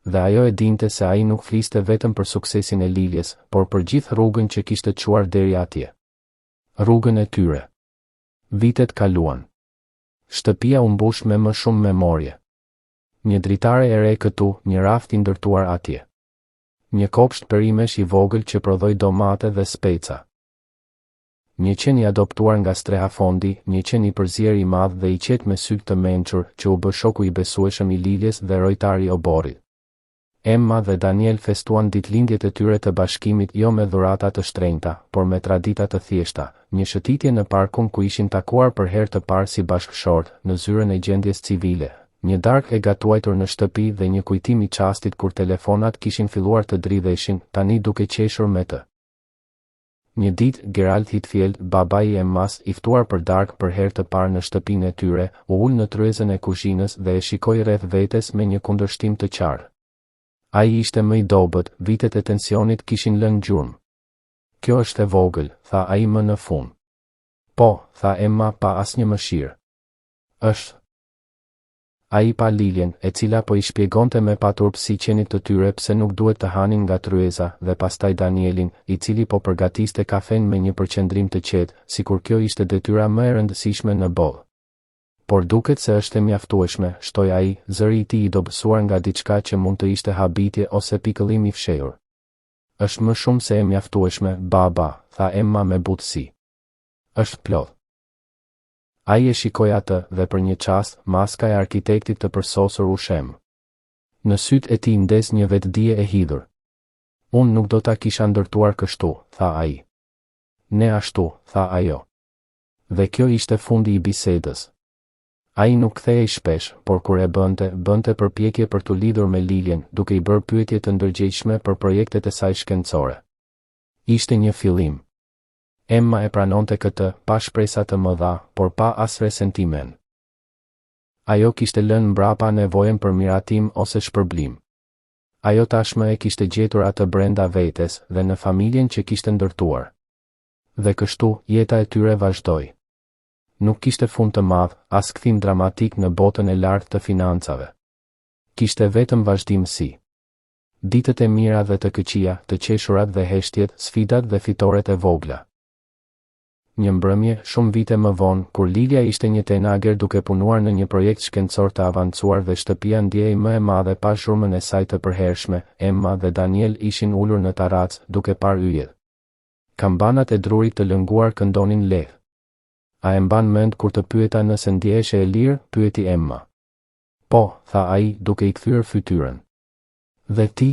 Dhe ajo e dinte se ai nuk fliste vetëm për suksesin e Liljes, por për gjithë rrugën që kishte çuar deri atje. Rrugën e tyre. Vitet kaluan. Shtëpia u mbush me më shumë memorie. Një dritare e re këtu, një raft i ndërtuar atje. Një kopsht perimesh i vogël që prodhoi domate dhe speca. Një qen i adoptuar nga streha fondi, një qen i përzier i madh dhe i qetë me sy të mençur, që u bë shoku i besueshëm i Liljes dhe rojtari i oborrit. Emma dhe Daniel festuan ditëlindjet e tyre të bashkimit jo me dhurata të shtrenjta, por me tradita të thjeshta, një shëtitje në parkun ku ishin takuar për herë të parë si bashkëshort, në zyrën e gjendjes civile, një darkë e gatuajtur në shtëpi dhe një kujtim i çastit kur telefonat kishin filluar të dridheshin, tani duke qeshur me të. Një ditë, Gerald Hitfield, babai i Emmas, i ftuar për darkë për herë të parë në shtëpinë e tyre, u ul në tryezën e kuzhinës dhe e shikoi rreth vetes me një kundërshtim të qartë. Ai ishte më i dobët, vitet e tensionit kishin lënë gjurmë. Kjo është e vogël, tha ai më në fund. Po, tha Emma pa asnjë mëshirë. Është. Ai pa Liljen, e cila po i shpjegonte me paturpsi qenit të tyre pse nuk duhet të hanin nga tryeza, dhe pastaj Danielin, i cili po përgatiste kafen me një përqendrim të qetë, sikur kjo ishte detyra më e rëndësishme në botë. Por duket se është e mjaftueshme, shtoi ai, zëri i tij i dobësuar nga diçka që mund të ishte habitje ose pikëllim i fshehur. Është më shumë se e mjaftueshme, baba, tha Emma me butësi. Është plot. Ai e shikoi atë dhe për një çast, maska e arkitektit të përsosur u shem. Në sytë e tij ndes një vetdije e hidhur. Unë nuk do ta kisha ndërtuar kështu, tha ai. Ne ashtu, tha ajo. Dhe kjo ishte fundi i bisedës. Ai nuk kthehej shpesh, por kur e bënte përpjekje për t'u lidhur me Liljen, duke i bërë pyetje të ndërgjegjshme për projektet e saj shkencore. Ishte një fillim. Emma e pranonte këtë, pa shpresa të mëdha, por pa as resentiment. Ajo kishte lënë mbrapa nevojën për miratim ose shpërblim. Ajo tashmë e kishte gjetur atë brenda vetes dhe në familjen që kishte ndërtuar. Dhe kështu, jeta e tyre vazhdoi. Nuk kishte fund të madh, as kthim dramatik në botën e lartë të financave. Kishte vetëm vazhdimsi. Ditët e mira dhe të këqija, të qeshurat dhe heshtjet, sfidat dhe fitoret e vogla. Një mbrëmje, shumë vite më vonë, kur Lilja ishte një tenager duke punuar në një projekt shkencor të avancuar dhe shtëpia ndjehej më e madhe pa zhurmën e saj të përhershme, Emma dhe Daniel ishin ulur në tarac, duke parë yjet. Kambanat e drurit të lënguar këndonin lehtë. A e mban mend kur të pyeta nëse ndjeheshe e lirë, pyeti Emma. Po, tha ai, duke i kthyer fytyrën. Dhe ti?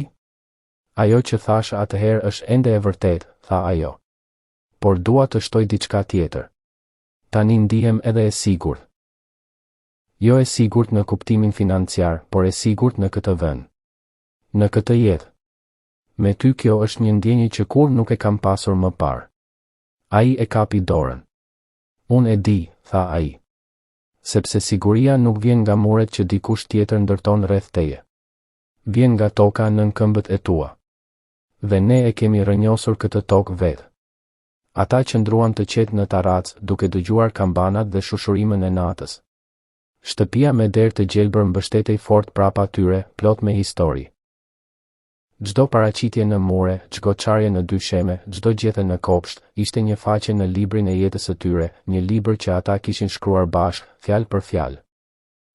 Ajo që thash atëherë është ende e vërtet, tha ajo. Por dua të shtoj diçka tjetër. Tani ndihem edhe e sigurt. Jo e sigurt në kuptimin financiar, por e sigurt në këtë vend. Në këtë jetë. Me ty kjo është një ndjenjë që kur nuk e kam pasur më parë. Ai e kapi dorën. Unë e di, tha ai. Sepse siguria nuk vjen nga muret që dikush tjetër ndërton rreth teje. Vjen nga toka nën këmbët e tua. Dhe ne e kemi rrënjosur këtë tokë vetë. Ata qëndruan të qetë në tarac, duke dëgjuar kambanat dhe shushurimin e natës. Shtëpia me derë të gjelbër mbështetej fort prapa tyre, plot me histori. Çdo paraqitje në mure, çdo çarje në dysheme, çdo gjetje në kopsht, ishte një faqe në librin e jetës së tyre, një libër që ata kishin shkruar bashkë, fjalë për fjalë.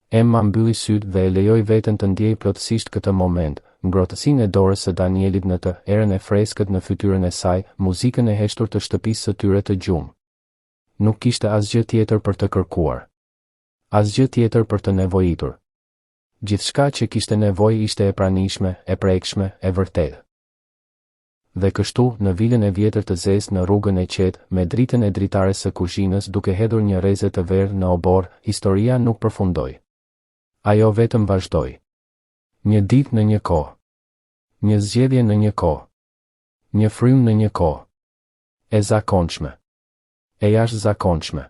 Emma mbylli sytë dhe e lejoi veten të ndjejë plotësisht këtë moment, ngrohtësinë e dorës së Danielit në të, erën e freskët në fytyrën e saj, muzikën e heshtur të shtëpisë së tyre të gjumë. Nuk kishte asgjë tjetër për të kërkuar. Asgjë tjetër për të nevojitur. Gjithçka që kishte nevojë ishte e pranishme, e prekshme, e vërtetë. Dhe kështu, në vilën e vjetër të zezë në rrugën e qetë, me dritën e dritares së kuzhinës duke hedhur një rreze të verdhë në obor, historia nuk përfundoi. Ajo vetëm vazhdoi. Një ditë në një kohë. Një zgjedhje në një kohë. Një frym në një kohë. E zakonshme. E jashtëzakonshme.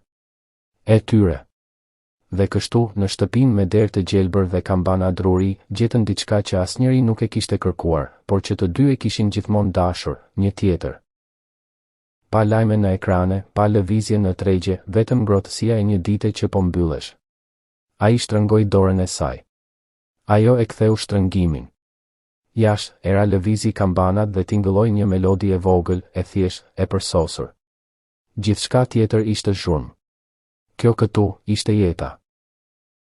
E tyre. Dhe kështu, në shtëpinë me derë të gjelbër dhe kambana druri, gjetën diçka që asnjëri nuk e kishte kërkuar, por që të dy e kishin gjithmonë dashur, një tjetër. Pa lajme në ekrane, pa lëvizje në tregje, vetëm ngrohtësia e një dite që po mbyllesh. Ai shtrëngoi dorën e saj. Ajo e ktheu shtrëngimin. Jashtë, era lëvizi kambanat dhe tingëlloi një melodi e vogël, e thjeshtë, e përsosur. Gjithçka tjetër ishte zhurmë. Kjo këtu ishte jeta.